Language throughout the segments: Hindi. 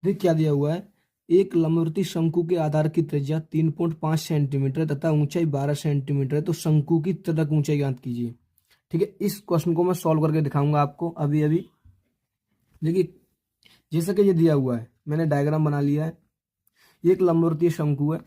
देख क्या दिया हुआ है, एक लंबवृत्तीय शंकु के आधार की त्रिज्या 3.5 सेंटीमीटर तथा ऊंचाई 12 सेंटीमीटर है, तो शंकु की त्रिज्या ऊंचाई ज्ञात कीजिए। ठीक है, इस क्वेश्चन को मैं सॉल्व करके दिखाऊंगा आपको अभी अभी। देखिए जैसा कि ये दिया हुआ है, मैंने डायग्राम बना लिया है। ये एक लंबवृत्तीय शंकु है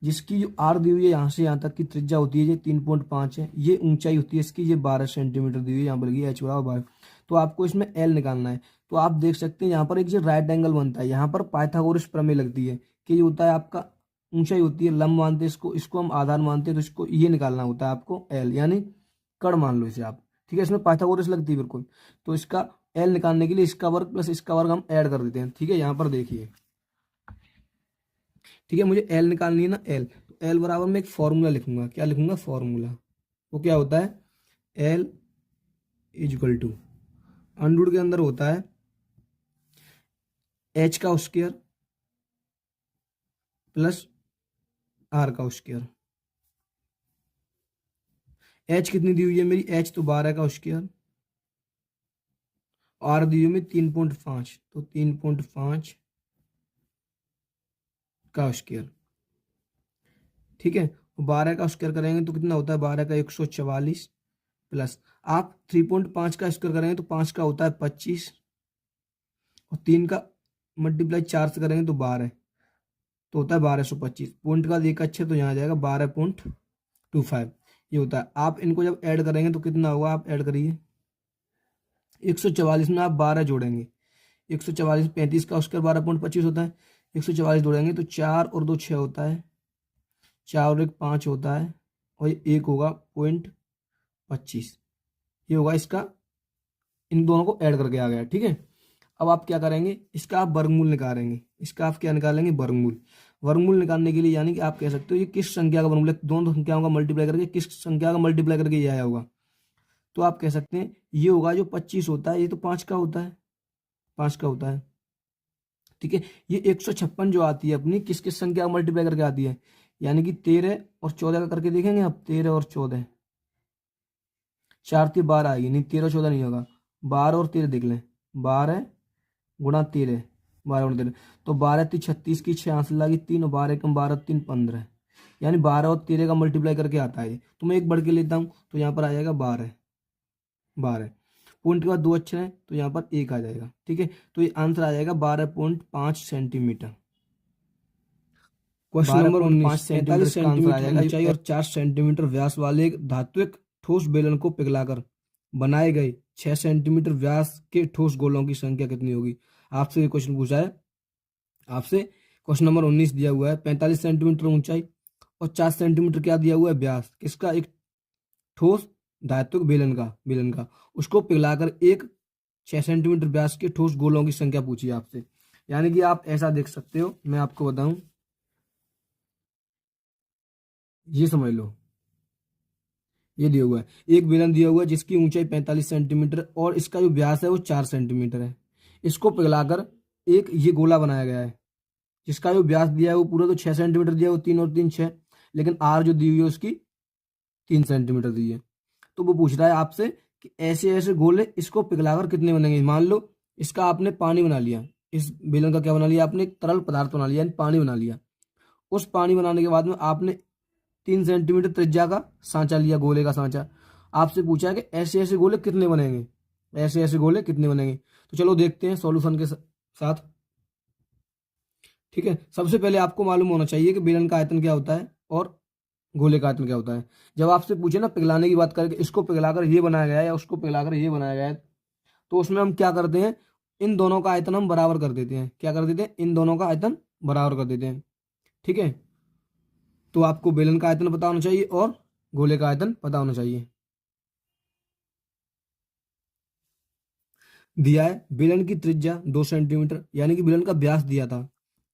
जिसकी जो आर दी हुई है यहाँ से यहाँ तक की त्रिज्या होती है ये 3.5 है, ये ऊंचाई होती है इसकी ये 12 सेंटीमीटर दी हुई है, यहाँ पर एच बराबर 12। तो आपको इसमें एल निकालना है। तो आप देख सकते हैं यहाँ पर एक जो राइट एंगल बनता है, यहाँ पर पाइथागोरस प्रमेय लगती है कि ये होता है आपका ऊंचाई होती है, लंब मानते हैं इसको, इसको हम आधार मानते हैं, तो इसको ये निकालना होता है आपको एल, यानी कड़ मान लो इसे आप। ठीक है, इसमें पाइथागोरस लगती है बिल्कुल। तो इसका एल निकालने के लिए इसका वर्ग प्लस इसका वर्ग हम ऐड कर देते हैं। ठीक है, यहाँ पर देखिए, ठीक है, मुझे एल निकालनी है ना, एल, तो एल बराबर में एक फॉर्मूला लिखूंगा। क्या लिखूंगा? फॉर्मूला। वो क्या होता है? L is equal to under के अंदर होता है एच का स्क्वायर प्लस आर का स्क्वायर। एच कितनी दी हुई है मेरी? एच तो 12 का स्क्वायर, आर दी हुई में 3.5, तो 3.5 का स्क्वायर। ठीक है, 12 का स्क्वायर करेंगे तो कितना होता है? 12 का 144 प्लस आप 3.5 का स्क्वायर करेंगे तो 5 का होता है 25, और 3 का मल्टीप्लाई 4 से करेंगे तो 12, तो होता है 1225। पॉइंट का एक अच्छे तो यहाँ आ जाएगा 12.25, ये होता है। आप इनको जब ऐड करेंगे तो कितना होगा? आप ऐड करिए, 144 में आप 12 जोड़ेंगे, 144 35 का स्क्वायर 12.25 होता है, 144 जोड़ेंगे तो 4 और 2 6 होता है, 4 और 1 5 होता है, और ये एक होगा 0.25, ये होगा इसका, इन दोनों को ऐड करके आ गया। ठीक है, अब आप क्या करेंगे? इसका आप वर्गमूल निकालेंगे। इसका आप क्या निकालेंगे? वर्गमूल। वर्गमूल निकालने के लिए यानी कि आप कह सकते हो ये किस संख्या का वर्गमूल है, दोनों संख्याओं का मल्टीप्लाई करके किस संख्या का मल्टीप्लाई करके ये आया होगा। तो आप कह सकते हैं ये होगा जो 25 होता है, ये तो 5 का होता है, 5 का होता है। ठीक है, ये 156 जो आती है अपनी किस किस संख्या का मल्टीप्लाई करके आती है, यानी कि 13 और 14 का करके देखेंगे आप। 13 और 14, 4 3 12 आएगी, नहीं 13 14 नहीं होगा, 12 और 13 देख लें, 12 गुणा 13, 12 गुणा 13, तो 12 3 36 की 6 आंसर लगी 3, और 12 कम 12 3 15, यानी 12 और 13 का मल्टीप्लाई करके आता है। तो मैं एक बढ़ के लेता हूँ तो यहाँ पर आ जाएगा 12, 12 पॉइंट के बाद 2 अक्षर हैं तो यहाँ पर 1 आ जाएगा। ठीक है, तो ये आंसर आ जाएगा 12.5 सेंटीमीटर। क्वेश्चन नंबर 19, 45 सेंटीमीटर ऊंचाई और 4 सेंटीमीटर व्यास वाले एक धात्विक ठोस बेलन को पिघलाकर बनाए गए 6 सेंटीमीटर व्यास के ठोस गोलों की संख्या कितनी होगी? आपसे ये क्वेश्चन पूछा है आपसे। क्वेश्चन नंबर 19 दिया हुआ है 45 सेंटीमीटर ऊंचाई और 4 सेंटीमीटर क्या दिया हुआ है? व्यास किसका? एक ठोस धात्विक बेलन का उसको पिघलाकर एक 6 सेंटीमीटर व्यास के ठोस गोलों की संख्या पूछी है आपसे। यानी कि आप ऐसा देख सकते हो, मैं आपको बताऊं, ये समझ लो, ये दिया हुआ है एक बेलन दिया हुआ है जिसकी ऊंचाई 45 सेंटीमीटर और इसका जो व्यास है वो 4 सेंटीमीटर है। इसको पिघलाकर एक ये गोला बनाया गया है जिसका जो व्यास दिया है वो पूरा तो 6 सेंटीमीटर दिया है, वो 3 और 3 6, लेकिन आर जो दी हुई है उसकी 3 सेंटीमीटर दी है। तो वो पूछ रहा है आपसे कि ऐसे ऐसे गोले इसको पिघलाकर कितने बनेंगे। मान लो इसका आपने पानी बना लिया, इस बेलन का क्या बना लिया आपने? एक तरल पदार्थ बना लिया, यानी पानी बना लिया। उस पानी बनाने के बाद में आपने 3 सेंटीमीटर त्रिज्या का सांचा लिया, गोले का सांचा। आपसे पूछा है कि ऐसे ऐसे गोले कितने बनेंगे, ऐसे ऐसे गोले कितने बनेंगे। तो चलो देखते हैं सॉल्यूशन के साथ। ठीक है, सबसे पहले आपको मालूम होना चाहिए कि बेलन का आयतन क्या होता है और गोले का आयतन क्या होता है। जब आपसे पूछे ना पिघलाने की बात करके, इसको पिघलाकर ये बनाया गया है या उसको पिघलाकर ये बनाया गया है, तो उसमें हम क्या करते हैं? इन दोनों का आयतन हम बराबर कर देते हैं। क्या कर देते हैं? इन दोनों का आयतन बराबर कर देते हैं। ठीक है, तो आपको बेलन का आयतन पता होना चाहिए और गोले का आयतन पता होना चाहिए। दिया है बेलन की त्रिज्या 2 सेंटीमीटर, यानी कि बेलन का व्यास दिया था,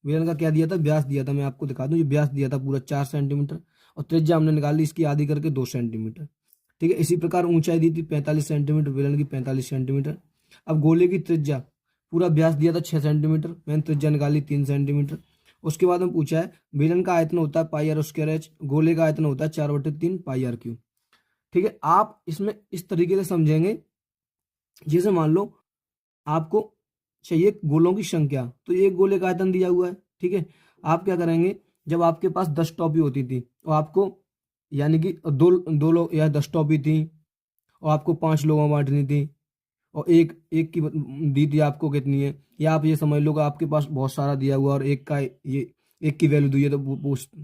बेलन का क्या दिया था? व्यास दिया था। मैं आपको दिखा दूं, ये व्यास दिया था पूरा 4 सेंटीमीटर, और त्रिज्या हमने निकाल ली इसकी आधी करके 2 सेंटीमीटर। ठीक है, इसी प्रकार ऊंचाई दी थी 45 सेंटीमीटर, बेलन की 45 सेंटीमीटर। अब गोले की त्रिज्या, पूरा व्यास दिया था 6 सेंटीमीटर, मैंने त्रिज्या निकाली 3 सेंटीमीटर। उसके बाद में पूछा है बेलन का आयतन होता है पाई आर स्क्वायर एच, गोले का आयतन होता है 4/3 पाई आर क्यूब। ठीक है, आप इसमें इस तरीके से समझेंगे, जैसे मान लो आपको चाहिए गोलों की संख्या। तो एक गोले का आयतन दिया हुआ है, ठीक है। आप क्या करेंगे, जब आपके पास 10 टॉफी होती थी और आपको यानी कि दो दो लोग या 10 टॉफी थी और आपको 5 लोगों में बांटनी थी और एक एक की दी थी आपको कितनी है, या आप ये समझ लो कि आपके पास बहुत सारा दिया हुआ और एक का ये एक की वैल्यू दी है, तो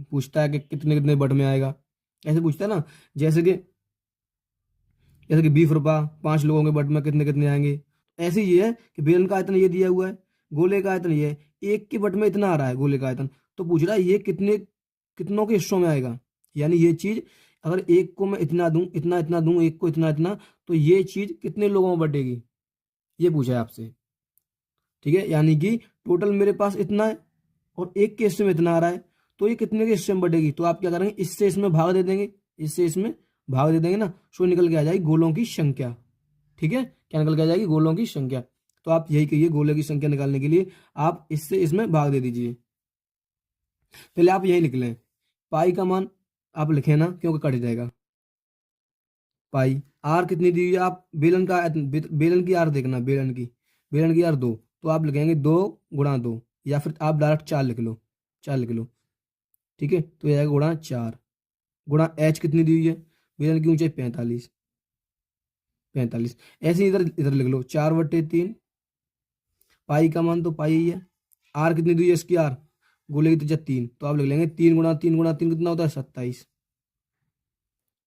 पूछता है कि कितने कितने बट में आएगा, ऐसे पूछता है ना। जैसे कि 20 रुपया 5 लोगों के बट में कितने कितने आएंगे। ऐसे ही ये है कि बेलन का आयतन ये दिया हुआ है, गोले का आयतन ये है, एक के बट में इतना आ रहा है गोले का आयतन, तो पूछ रहा है ये कितने कितनों के हिस्सों में आएगा। यानी ये चीज अगर एक को मैं इतना दूं, इतना इतना दूं, एक को इतना इतना, तो ये चीज कितने लोगों में बटेगी, ये पूछा है आपसे, ठीक है। यानी कि टोटल मेरे पास इतना है और एक के हिस्से में इतना आ रहा है, तो ये कितने के हिस्से में बटेगी। तो आप क्या करेंगे, इससे इसमें भाग दे देंगे, इससे इसमें भाग दे देंगे ना, सो निकल के आ जाएगी गोलों की संख्या, ठीक है। क्या निकल के आ जाएगी, गोलों की संख्या। तो आप यही कहिए, गोलों की संख्या निकालने के लिए आप इससे इसमें भाग दे दीजिए। पहले आप यही लिख लें, पाई का मान आप लिखे ना, क्योंकि कट जाएगा। पाई आर कितनी दी हुई है, आप बेलन का बेलन की आर देखना, बेलन की आर 2, तो आप लिखेंगे 2 × 2, या फिर आप डायरेक्ट 4 लिख लो, 4 लिख लो, ठीक है। तो यह आएगा गुणा 4, गुणा एच कितनी दी हुई है, बेलन की ऊंचाई 45, 45। ऐसे इधर इधर लिख लो 4/3, पाई का मान तो पाई ही है, आर कितनी दी है इसकी, आर गोले की त्रिज्या 3, तो आप लिख लेंगे 3 × 3 × 3 कितना होता है, 27,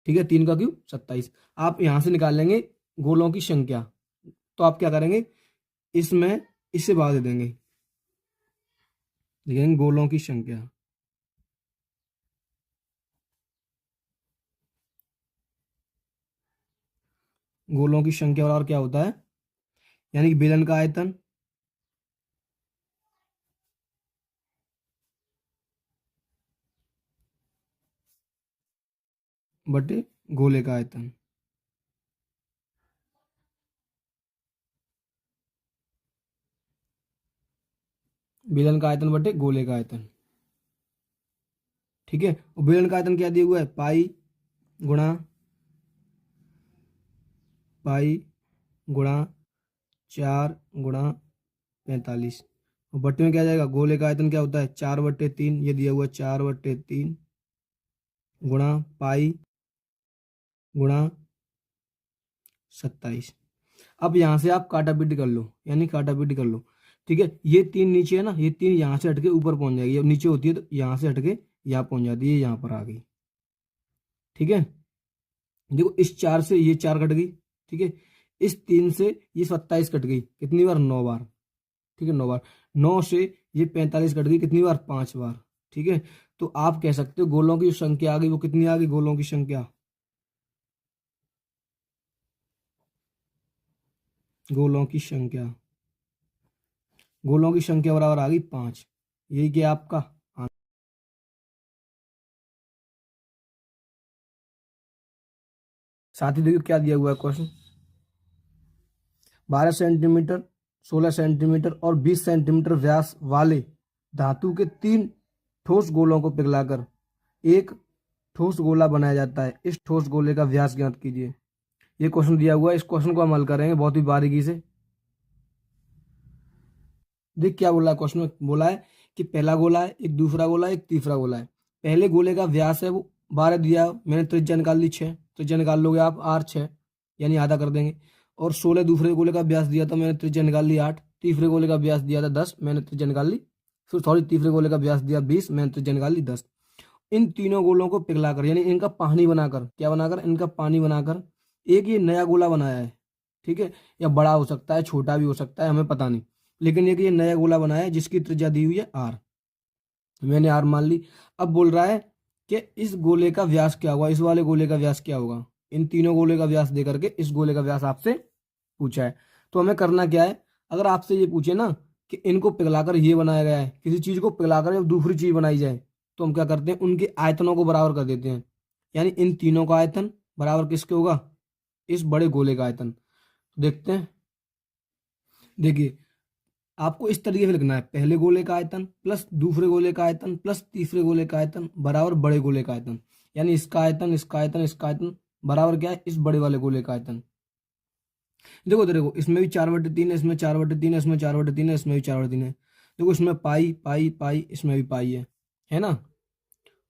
ठीक है। 3 का क्यूब 27। आप यहां से निकाल लेंगे गोलों की संख्या, तो आप क्या करेंगे, इसमें इससे भाग दे देंगे, लिखेंगे गोलों की संख्या, गोलों की संख्या और क्या होता है, यानी कि बेलन का आयतन बटे गोले का आयतन, बेलन का आयतन बटे गोले का आयतन, ठीक है। और बेलन का आयतन क्या दिया हुआ है, गुणा पाई गुणा 4 × 45, और बट्टे में क्या जाएगा, गोले का आयतन क्या होता है, 4/3, ये दिया हुआ है 4/3 गुणा पाई गुणा 27। अब यहां से आप काटापीटी कर लो, यानी काटापीटी कर लो, ठीक है। ये 3 नीचे है ना, ये 3 यहां से हटके ऊपर पहुंच जाएगी, अब नीचे होती है तो यहां से हटके यहाँ पहुंच जाती है, यहाँ पर आ गई, ठीक है। देखो इस 4 से ये 4 कट गई, ठीक है। इस 3 से ये 27 कट गई, कितनी बार, 9 बार, ठीक है, 9 बार। 9 से ये 45 कट गई, कितनी बार, 5 बार, ठीक है। तो आप कह सकते हो गोलों की जो संख्या आ गई वो कितनी आ गई, गोलों की संख्या, गोलों की संख्या, गोलों की संख्या बराबर आ गई 5। यही क्या आपका आंसर। साथ ही देखिए क्या दिया हुआ है क्वेश्चन, 12 सेंटीमीटर, 16 सेंटीमीटर और 20 सेंटीमीटर व्यास वाले धातु के 3 ठोस गोलों को पिघलाकर एक ठोस गोला बनाया जाता है, इस ठोस गोले का व्यास ज्ञात कीजिए। ये क्वेश्चन दिया हुआ है, इस क्वेश्चन को हम हल करेंगे बहुत ही बारीकी से। देख क्या बोला है क्वेश्चन में, बोला है कि पहला गोला है, एक दूसरा गोला है, एक तीसरा गोला है। पहले गोले का व्यास है वो 12 दिया, मैंने त्रिज्या निकाल ली 6, त्रिज्या निकाल लोगे आप R6, यानी आधा कर देंगे। और 16 दूसरे गोले का व्यास दिया था, मैंने त्रिज्या निकाल ली 8, तीसरे गोले का व्यास दिया था 10, मैंने त्रिज्या निकाल ली, फिर सॉरी तीसरे गोले का व्यास दिया 20, मैंने त्रिज्या निकाल ली 10। इन तीनों गोलों को पिघलाकर, यानी इनका पानी बनाकर, क्या बनाकर, इनका पानी बनाकर एक ये नया गोला बनाया है, ठीक है। या बड़ा हो सकता है, छोटा भी हो सकता है, हमें पता नहीं, लेकिन ये नया गोला बनाया है जिसकी त्रिज्या दी हुई है R, मैंने R मान ली। अब बोल रहा है कि इस गोले का व्यास क्या होगा, इस वाले गोले का व्यास क्या होगा। इन तीनों गोले का व्यास दे करके इस गोले का व्यास आपसे पूछा है, तो हमें करना क्या है, अगर आपसे ये पूछे ना कि इनको पिघलाकर ये बनाया गया है, किसी चीज को पिघलाकर जब दूसरी चीज बनाई जाए, तो हम क्या करते हैं, उनके आयतनों को बराबर कर देते हैं। यानी इन तीनों का आयतन बराबर किसके होगा, इस बड़े गोले का आयतन। देखते हैं, देखिए आपको इस तरीके से लिखना है, पहले गोले का आयतन प्लस दूसरे गोले का आयतन प्लस तीसरे गोले का आयतन बराबर बड़े गोले का आयतन, यानी इसका आयतन, इसका आयतन, इसका आयतन बराबर क्या है, इस बड़े वाले गोले का आयतन। देखो इधर देखो, इसमें भी 4/3 है, इसमें 4/3 है, इसमें 4/3 है, इसमें भी 4/3 है। देखो इसमें पाई पाई पाई, इसमें भी पाई है ना।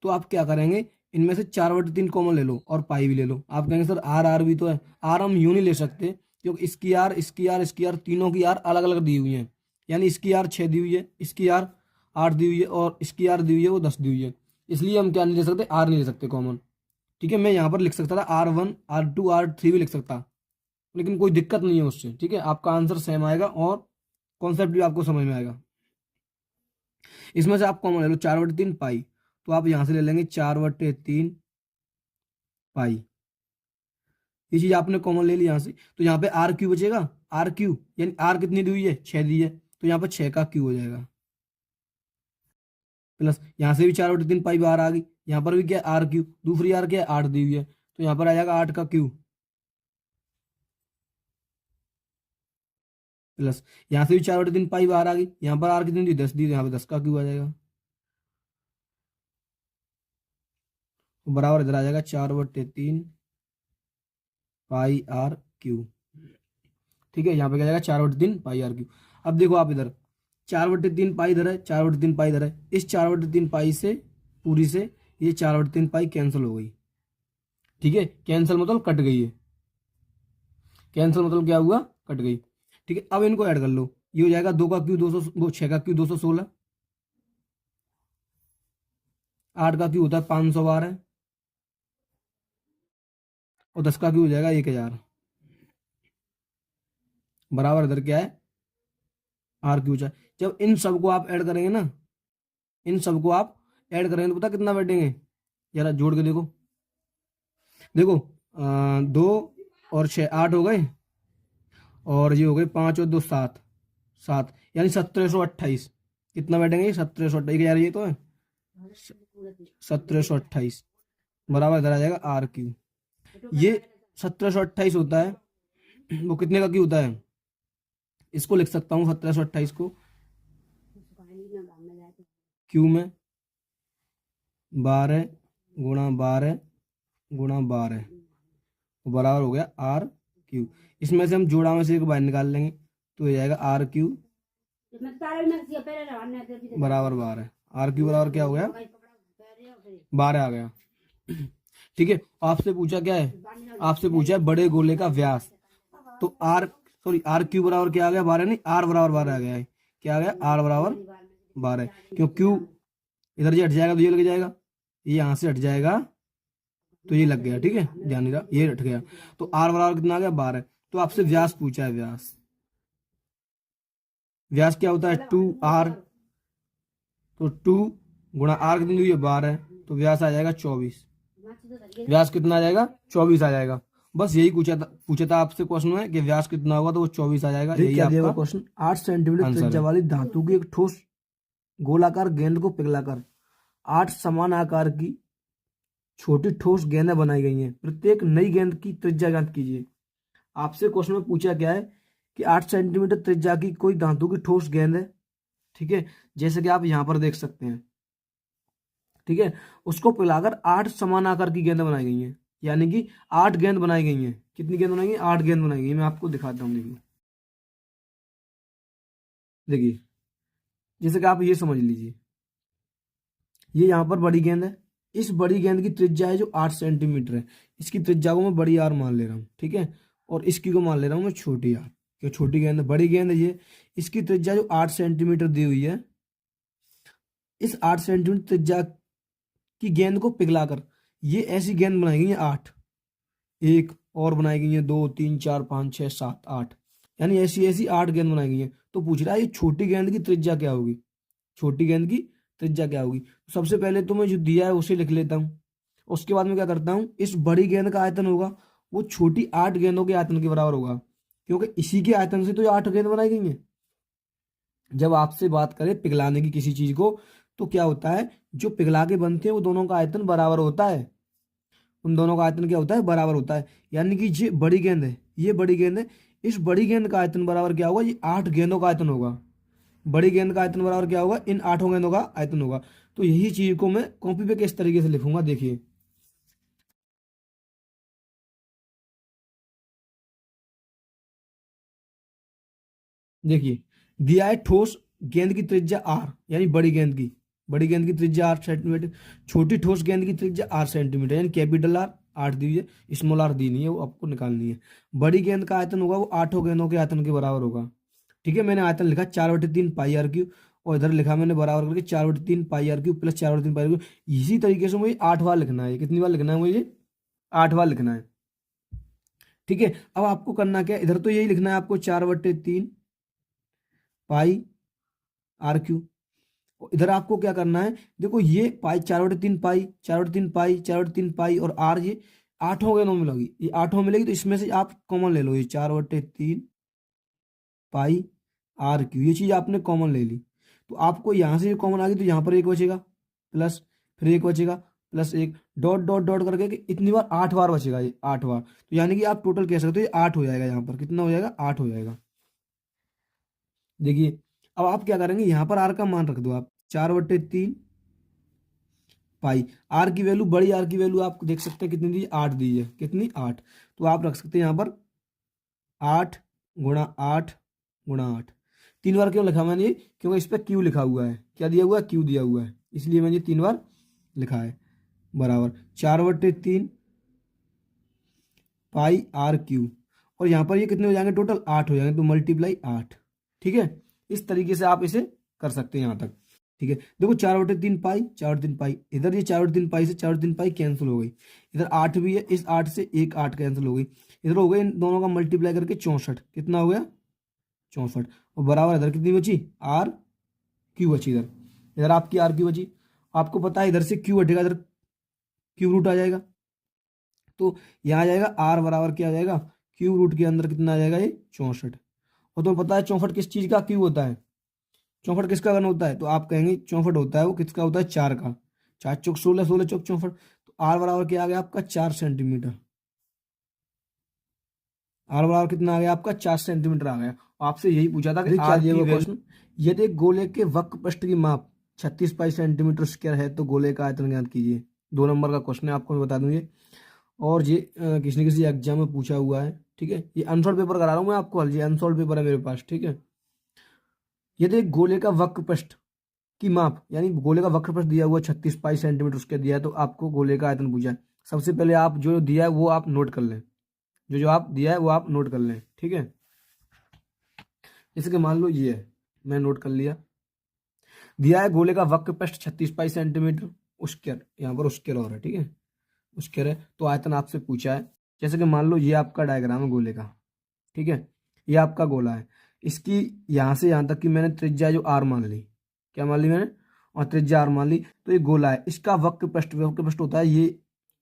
तो आप क्या करेंगे, इनमें से 4/3 कॉमन ले लो और पाई भी ले लो। आप कहेंगे सर आर आर भी तो है, आर हम यूं नहीं ले सकते, क्योंकि इसकी आर, इसकी आर, इसकी आर, तीनों की आर अलग अलग दी हुई है। यानी इसकी आर 6 दी हुई है, इसकी आर 8 दी हुई है, और इसकी आर दी हुई है वो 10 दी हुई है। इसलिए हम क्या नहीं ले सकते, आर नहीं ले सकते कॉमन। ठीक है, मैं यहाँ पर लिख सकता था R1 R2 R3 भी लिख सकता, लेकिन कोई दिक्कत नहीं है उससे। ठीक है, आपका आंसर सेम आएगा और कॉन्सेप्ट भी आपको समझ में आएगा। इसमें से आप कॉमन ले लो 4/3 पाई, तो आप यहां से ले लेंगे 4/3 पाई। ये चीज आपने कॉमन ले ली यहां से, तो यहाँ पे आर क्यू बचेगा। आर क्यू यानी आर कितनी दी हुई है, 6 दी है, तो यहाँ पर 6 का क्यू हो जाएगा। प्लस यहाँ से भी 4/3 पाई बाहर आ गई, यहाँ पर भी क्या है आर क्यू, दूसरी आर क्या है 8 दी हुई है, तो यहाँ पर आ जाएगा 8 का क्यू। प्लस यहाँ से भी 4/3 पाई बाहर आ गई, यहाँ पर आर कितनी दी 10 दी, यहाँ पे 10 का क्यू आ जाएगा। तो बराबर इधर आ जाएगा 4/3 पाई आर क्यू। ठीक है, यहाँ पे क्या जाएगा 4/3 पाई आर क्यू। अब देखो आप इधर 4/3 पाई इधर है, 4/3 पाई इधर है, इस 4/3 पाई से पूरी से ये 4/3 पाई कैंसिल हो गई। ठीक है, कैंसिल मतलब कट गई है, कैंसिल मतलब क्या हुआ, कट गई। ठीक है, अब इनको ऐड कर लो, ये हो जाएगा 2 का क्यू 200, वो 6 का क्यू 216, 8 का क्यू होता है 512, और 10 का क्यू हो जाएगा 1000। बराबर इधर क्या है आर क्यू चाहिए। जब इन सबको आप ऐड करेंगे ना, इन सबको आप ऐड करेंगे तो पता कितना बैठेंगे, जरा जोड़ के देखो। देखो 2 और 6 8 हो गए, और ये हो गए 5 और 2 7, 7 यानी 1728। कितना बैठेंगे, 1728 यार, ये तो है 1728। बराबर इधर आ जाएगा आर क्यू। ये 1728 होता है, वो कितने का क्यू होता है, इसको लिख सकता हूँ 1728 को क्यू में 12 गुणा 12 गुणा 12, बराबर हो गया आर क्यू। इसमें से हम जोड़ा में से एक बाहर निकाल लेंगे, तो हो जाएगा आर क्यू बराबर 12। आर क्यू बराबर क्या हो गया, 12 आ गया। ठीक है, आपसे पूछा क्या है, आपसे पूछा है बड़े गोले का व्यास, तो आर सॉरी आर क्यू बराबर क्या आ गया, 12 नहीं, आर बराबर 12 आ गया है। क्या आ गया, आर बराबर 12। क्यों, क्यू इधर से हट जाएगा तो ये लग जाएगा, ये यहां से हट जाएगा तो ये लग गया। ठीक है, ध्यान नहीं रहा, ये हट गया, तो आर बराबर कितना आ गया, 12। तो आपसे व्यास पूछा है, व्यास, व्यास क्या होता है 2r, तो 2 गुणा आर कितनी हुई है 12, तो व्यास आ जाएगा 24। व्यास कितना आ जाएगा, 24 आ जाएगा। बस यही पूछा था आपसे क्वेश्चन में कि व्यास कितना होगा, तो वो 24 आ जाएगा। यही आपका क्वेश्चन। 8 सेंटीमीटर त्रिज्या वाली धातु की एक ठोस गोलाकार गेंद को पिघलाकर 8 समान आकार की छोटी ठोस गेंदें बनाई गई हैं। प्रत्येक नई गेंद की त्रिज्या ज्ञात कीजिए। आपसे क्वेश्चन में पूछा क्या है कि 8 सेंटीमीटर त्रिज्या की कोई धातु की ठोस गेंद है। ठीक है, जैसे कि आप यहां पर देख सकते हैं। ठीक है, उसको पिघलाकर 8 समान आकार की गेंदें बनाई गई हैं, यानी कि 8 गेंद बनाई गई हैं। कितनी गेंद बनाई गई, 8 गेंद बनाई गई। मैं आपको दिखाता हूँ, देखिए देखिए, जैसे कि आप ये समझ लीजिए, ये यहाँ पर बड़ी गेंद है, इस बड़ी गेंद की त्रिज्या है जो 8 सेंटीमीटर है। इसकी त्रिज्या को मैं बड़ी आर मान ले रहा हूँ। ठीक है, और इसकी को मान ले रहा हूँ मैं छोटी आर, क्यों छोटी गेंद है, बड़ी गेंद है ये। इसकी त्रिज्या जो 8 सेंटीमीटर दी हुई है, इस 8 सेंटीमीटर त्रिज्या की गेंद को पिघलाकर ये ऐसी गेंद बनाई गई है 8, एक और बनाई गई है 2 3 4 5 6 7 8, यानी ऐसी ऐसी 8 गेंद बनाई गई है। तो पूछ रहा है ये छोटी गेंद की त्रिज्या क्या होगी, छोटी गेंद की त्रिज्या क्या होगी। सबसे पहले तो मैं जो दिया है उसे लिख लेता हूँ, उसके बाद मैं क्या करता हूँ, इस बड़ी गेंद का आयतन होगा वो छोटी 8 गेंदों के आयतन के बराबर होगा, क्योंकि इसी के आयतन से तो ये 8 गेंद बनाई गई हैं। जब आपसे बात करें पिघलाने की किसी चीज को, तो क्या होता है, जो पिघला के बनते हैं वो दोनों का आयतन बराबर होता है, उन दोनों का आयतन क्या होता है, बराबर होता है। यानी कि ये बड़ी गेंद है, ये बड़ी गेंद है, इस बड़ी गेंद का आयतन बराबर क्या होगा, ये 8 गेंदों का आयतन होगा। बड़ी गेंद का आयतन बराबर क्या होगा, इन 8 गेंदों का आयतन होगा। तो यही चीज को मैं कॉपी पे किस तरीके से लिखूंगा, देखिए। देखिए, दिया है ठोस गेंद की त्रिज्या आर, यानी बड़ी गेंद की त्रिज्या 8 सेंटीमीटर, छोटी ठोस गेंद की त्रिज्या 8 सेंटीमीटर, यानी कैपिटल आर 8 दी है, स्मॉल आर दी नहीं है, वो आपको निकालनी है। बड़ी गेंद का आयतन होगा वो 8 गेंदों के आयतन के बराबर होगा। ठीक है, मैंने आयतन लिखा 4/3 पाई आर क्यू, और इधर लिखा मैंने बराबर करके 4/3 pi R cube plus 4/3 pi R cube. इसी तरीके से मुझे 8 बार लिखना है। कितनी बार लिखना है मुझे? 8 बार लिखना है। ठीक है, अब आपको करना क्या है, इधर तो यही लिखना है आपको 4/3 पाई आर क्यू। इधर आपको क्या करना है, देखो ये पाई 4/3 पाई 4/3 पाई 4/3 पाई और आर, ये 8 गेंदों में मिलेगी, ये 8 मिलेगी, तो इसमें से आप कॉमन ले लो, ये 4/3 पाई आर क्यू, ये चीज आपने कॉमन ले ली। तो आपको यहाँ से ये कॉमन आ गई, तो यहाँ पर एक बचेगा प्लस, फिर एक बचेगा प्लस एक, डॉट डॉट डॉट करके कि इतनी बार 8 बार बचेगा, ये 8 बार। तो यानी कि आप टोटल कह सकते हो ये 8 हो जाएगा, यहाँ पर कितना हो जाएगा? 8 हो जाएगा। देखिए, अब आप क्या करेंगे, यहाँ पर आर का मान रख दो आप, 4/3 पाई। आर की वैल्यू, बड़ी आर की वैल्यू आप देख सकते हैं कितनी दी है? 8 दी है। कितनी? 8। तो आप रख सकते हैं यहाँ पर 8 × 8 × 8। 3 बार क्यों लिखा मैंने ये? क्योंकि इस पर क्यू लिखा हुआ है। क्या दिया हुआ है? क्यू दिया हुआ है, इसलिए मैंने 3 बार लिखा है। बराबर 4/3 पाई आर क्यू, और यहाँ पर ये कितने हो जाएंगे? टोटल 8 हो जाएंगे, तो मल्टीप्लाई 8। ठीक है, इस तरीके से आप इसे कर सकते हैं यहाँ तक। ठीक है, देखो 4/3 पाई 4/3 पाई, इधर ये 4/3 पाई से 4/3 पाई कैंसिल हो गई, इधर 8 भी है, इस 8 से एक 8 कैंसिल हो गई, इधर हो गई इन दोनों का मल्टीप्लाई करके 64। कितना हो गया? 64। और बराबर इधर कितनी बची? आर क्यू बची, इधर इधर आपकी आर क्यू बची। आपको पता है इधर से क्यू हटेगा, इधर क्यू रूट आ जाएगा, तो यहाँ आ जाएगा आर बराबर क्या आ जाएगा? क्यू रूट के अंदर कितना आ जाएगा? ये 64। और तुम्हें पता है 64 किस चीज का क्यू होता है? 64 किसका घन होता है? तो आप कहेंगे 64 होता है वो किसका होता है? 4 का। 4 × 4 = 16, 16 × 4 = 64। तो आर बराबर क्या आ गया आपका? 4 सेंटीमीटर। आर बराबर कितना आ गया आपका? 4 सेंटीमीटर आ गया। आपसे यही पूछा था कि आर की वैल्यू, यदि एक गोले के वक्र पृष्ठ की माप 36 पाई सेंटीमीटर स्क्वायर है तो गोले का आयतन ज्ञात कीजिए। 2 नंबर का क्वेश्चन है, आपको मैं बता दूं ये, और ये किसी न किसी एग्जाम में पूछा हुआ है। ठीक है, ये अनसॉल्व पेपर करा रहा हूँ मैं आपको हल, ये अनसॉल्व पेपर है मेरे पास। ठीक है, यदि एक गोले का वक्र पृष्ठ की माप, यानी गोले का वक्र पृष्ठ दिया हुआ 36 पाई सेंटीमीटर उसके दिया है, तो आपको गोले का आयतन पूछा है। सबसे पहले आप जो दिया है वो आप नोट कर लें, जो जो आप दिया है वो आप नोट कर लें। ठीक है, जैसे कि मान लो ये है, मैं नोट कर लिया। दिया है गोले का वक्र पृष्ठ 36 पाई सेंटीमीटर स्क्वायर, यहाँ पर स्क्वायर और है। ठीक है, स्क्वायर है, तो आयतन आपसे पूछा है। जैसे कि मान लो ये आपका डायग्राम है गोले का। ठीक है, ये आपका गोला है, इसकी यहाँ से यहाँ तक की मैंने त्रिज्या जो आर मान ली। क्या मान ली मैंने? और त्रिज्या आर मान ली, तो ये गोला है, इसका वक्र पृष्ठ होता है ये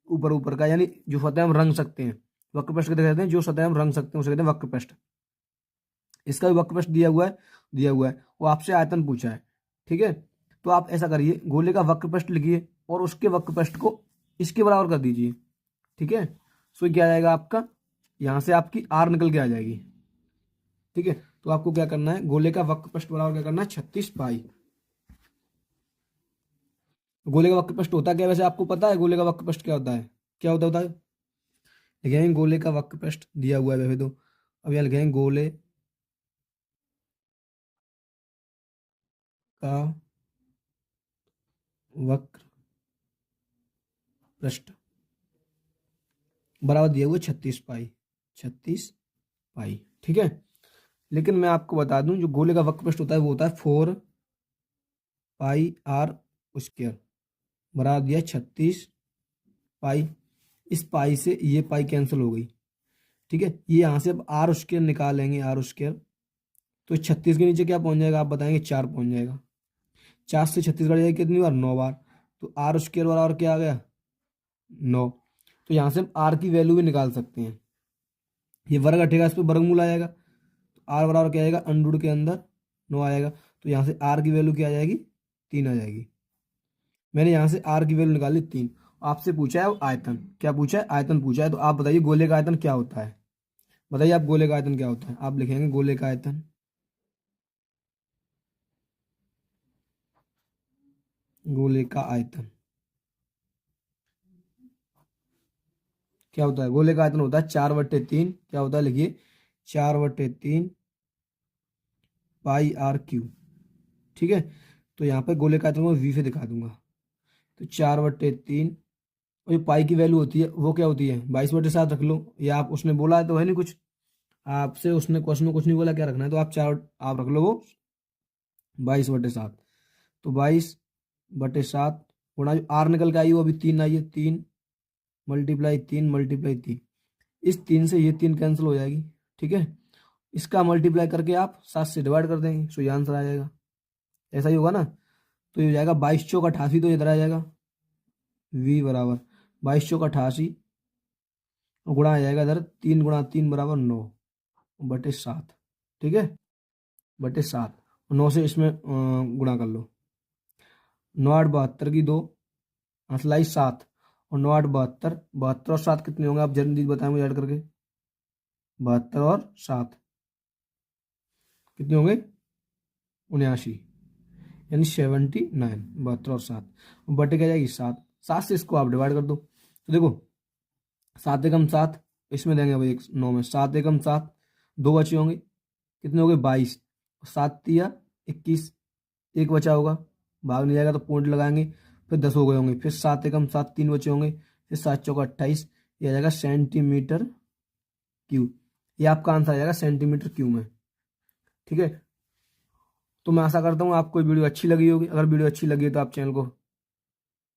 ऊपर ऊपर का, यानी जो सतह हम रंग सकते हैं, वक्र पृष्ठ कहते हैं, जो सतह हम रंग सकते हैं उसे कहते हैं वक्र पृष्ठ। इसका भी वक्र पृष्ठ दिया हुआ है, वो आपसे आयतन पूछा है। ठीक है, तो आप ऐसा करिए, गोले का वक्र पृष्ठ लिखिए और उसके वक्र पृष्ठ को इसके बराबर कर दीजिए। ठीक है, सो क्या आ जाएगा आपका? यहाँ से आपकी आर निकल के आ जाएगी। ठीक है, तो आपको क्या करना है, गोले का वक्र पृष्ठ बराबर क्या करना है? 36 पाई। गोले का वक्र पृष्ठ होता है क्या वैसे आपको पता है? गोले का वक्र पृष्ठ क्या होता है? क्या होता है? लिखेंगे गोले का वक्र पृष्ठ दिया हुआ है वैसे तो, अब यहाँ लिखेंगे गोले का वक्र पृष्ठ बराबर दिया हुआ 36 पाई। 36 पाई। ठीक है, लेकिन मैं आपको बता दूं जो गोले का वक्र पृष्ठ होता है वो होता है 4 पाई आर स्क्वायर, बराबर दिया 36 पाई। इस पाई से ये पाई कैंसिल हो गई। ठीक है, ये यहाँ से अब आर स्क्वायर निकालेंगे, आर स्क्वायर, तो 36 के नीचे क्या पहुंच जाएगा आप बताएंगे? 4 पहुंच जाएगा। 4 से 36 कट जाएगा कितनी बार? 9 बार। तो आर स्क्वायर बराबर क्या आ गया? 9। तो यहाँ से हम आर की वैल्यू भी निकाल सकते हैं, ये वर्ग हटेगा, इस पर वर्गमूल आएगा, तो आर बराबर क्या आएगा? अंडर के अंदर 9 आएगा, तो यहाँ से आर की वैल्यू क्या आ जाएगी? 3 आ जाएगी। मैंने यहाँ से आर की वैल्यू निकाली 3। आपसे पूछा है आयतन, क्या पूछा है? आयतन पूछा है, तो आप बताइए गोले का आयतन क्या होता है? बताइए आप, गोले का आयतन क्या होता है? आप लिखेंगे गोले का आयतन, गोले का आयतन क्या होता है? गोले का आयतन होता है 4/3, क्या होता है लिखिए, 4/3 पाई आर क्यू। ठीक है, तो यहाँ पे गोले का आयतन मैं वी से दिखा दूंगा। तो 4/3, और ये पाई की वैल्यू होती है वो क्या होती है 22/7 रख लो, या आप उसने बोला है तो है नहीं कुछ, आपसे उसने क्वेश्चन में कुछ नहीं बोला क्या रखना है, तो आप रख लो वो 22/7। तो 22/7 गुणा जो आर निकल के आई वो अभी 3 आई है, 3 × 3 × 3, इस 3 से ये 3 कैंसिल हो जाएगी। ठीक है, इसका मल्टीप्लाई करके आप 7 से डिवाइड कर देंगे, सो ये आंसर आ जाएगा। ऐसा ही होगा ना, तो ये हो जाएगा 22×4 = 88, तो इधर आ जाएगा v बराबर 22×4 और गुणा आ जाएगा इधर 3 × 3 = 9/7। ठीक है, बटे 7, 9 से इसमें गुणा कर लो। 9×8 = 72 की 2, हंसलाई 7, और 9×8 = 72, 72 और 7 कितने होंगे आप जल्दी बताएं मुझे ऐड करके। 72 और 7 कितने होंगे 79, यानी 79। 72 और 7 बटे क्या जाएगी 7, 7 से इसको आप डिवाइड कर दो। तो देखो 7 एकम 7, इसमें देंगे भाई 9 में 7 एकम 7, 2 बचे होंगे, कितने हो गए 22, 7 तिया 21, एक बचा होगा, भाग नहीं जाएगा तो पॉइंट लगाएंगे, फिर 10 हो गए होंगे, फिर 7 एकम 7, 3 बचे होंगे, फिर 7×4 = 28, ये आ जाएगा सेंटीमीटर क्यूब। ये आपका आंसर आ जाएगा सेंटीमीटर क्यूब में। ठीक है, तो मैं आशा करता हूँ आपको वीडियो अच्छी लगी होगी। अगर वीडियो अच्छी लगी है तो आप चैनल को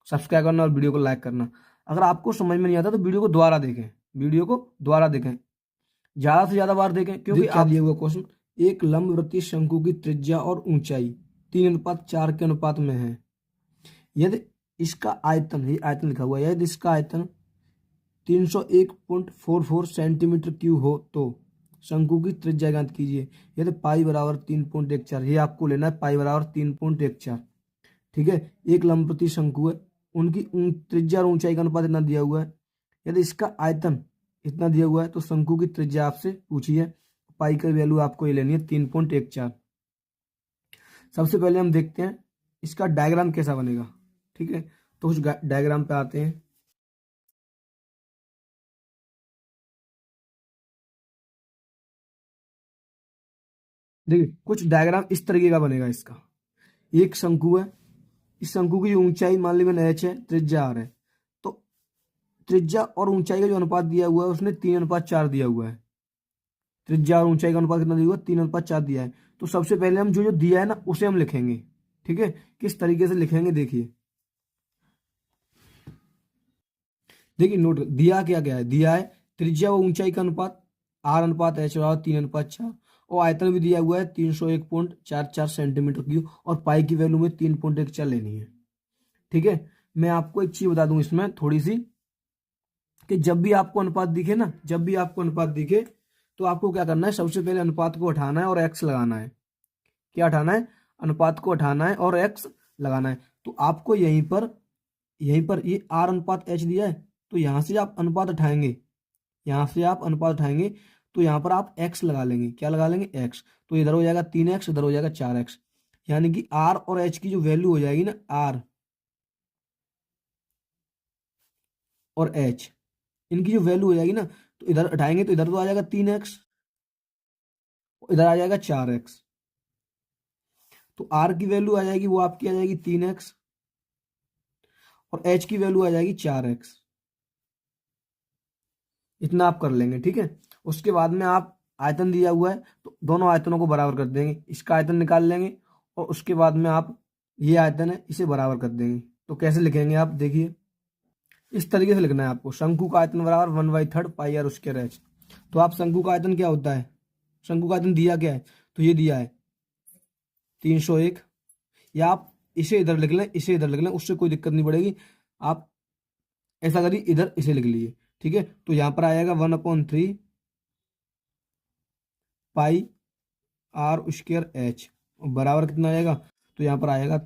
सब्सक्राइब करना और वीडियो को लाइक करना। अगर आपको समझ में नहीं आता तो वीडियो को दोबारा देखें, ज्यादा से ज्यादा बार देखें, क्योंकि आप दिया हुआ क्वेश्चन, एक लंबवृत्तीय शंकु की त्रिज्या और ऊंचाई 3:4 के अनुपात में है। यदि इसका आयतन, ये आयतन लिखा हुआ है, यदि इसका आयतन 301.44 सेंटीमीटर क्यूब हो तो शंकु की त्रिज्या ज्ञात कीजिए। यदि पाई बराबर 3.14, ये आपको लेना है, पाई बराबर 3.14। ठीक है, एक लंबवृत्तीय शंकु है, उनकी त्रिज्या और ऊंचाई का अनुपात इतना दिया हुआ है। यदि इसका आयतन इतना दिया हुआ है तो शंकु की त्रिज्या आपसे पूछी है, पाई की वैल्यू आपको ये लेनी है 3.14। सबसे पहले हम देखते हैं इसका डायग्राम कैसा बनेगा। ठीक है, तो उस डायग्राम पे आते हैं। देखिए कुछ डायग्राम इस तरीके का बनेगा इसका। एक शंकु है, इस शंकु की जो ऊंचाई मान ली मैंने h है, त्रिज्या r है, तो त्रिज्या और ऊंचाई का जो अनुपात दिया हुआ है उसने 3:4 दिया हुआ है। त्रिज्या और ऊंचाई का अनुपात कितना दिया हुआ है 3:4 दिया है। तो सबसे पहले हम जो जो दिया है ना उसे हम लिखेंगे। ठीक है, किस तरीके से लिखेंगे देखिए, देखिए नोट दिया क्या क्या है, दिया है त्रिज्या व ऊंचाई का अनुपात r/h = 3:4, और आयतन भी दिया हुआ है 301.44 सेंटीमीटर क्यूब, और पाई की वैल्यू में 3.14 लेनी है। ठीक है, मैं आपको एक चीज बता दूं इसमें थोड़ी सी, कि जब भी आपको अनुपात दिखे ना, जब भी आपको अनुपात दिखे तो आपको क्या करना है, सबसे पहले अनुपात को हटाना है और एक्स लगाना है। क्या हटाना है, अनुपात को हटाना है और एक्स लगाना है। तो आपको यहीं पर ये r/h दिया है, तो यहां से आप अनुपात उठाएंगे, यहां से आप अनुपात उठाएंगे, तो यहां पर आप x लगा लेंगे। क्या लगा लेंगे, x। तो इधर हो जाएगा 3x, इधर हो जाएगा 4x, यानी कि r और h की जो वैल्यू हो जाएगी ना, r और h, इनकी जो वैल्यू हो जाएगी ना, तो इधर उठाएंगे तो इधर तो आ जाएगा 3x, इधर आ जाएगा 4x। तो r की वैल्यू आ जाएगी वो आपकी आ जाएगी 3x, और h की वैल्यू आ जाएगी 4x। इतना आप कर लेंगे। ठीक है, उसके बाद में आप आयतन दिया हुआ है तो दोनों आयतनों को बराबर कर देंगे, इसका आयतन निकाल लेंगे, और उसके बाद में आप ये आयतन है इसे बराबर कर देंगे। तो कैसे लिखेंगे आप देखिए, इस तरीके से लिखना है आपको, शंकु का आयतन बराबर 1/3 पाई आर स्क्वायर एच। तो आप शंकु का आयतन क्या होता है, शंकु का आयतन दिया क्या है, तो ये दिया है 301, या आप इसे इधर लिख लें, इसे इधर लिख लें, उससे कोई दिक्कत नहीं पड़ेगी। आप ऐसा करिए, इधर इसे लिख लीजिए। ठीक है, तो यहां पर आएगा 1/3 पाई आर स्क्वायर एच, बराबर कितना आएगा, तो यहाँ पर आएगा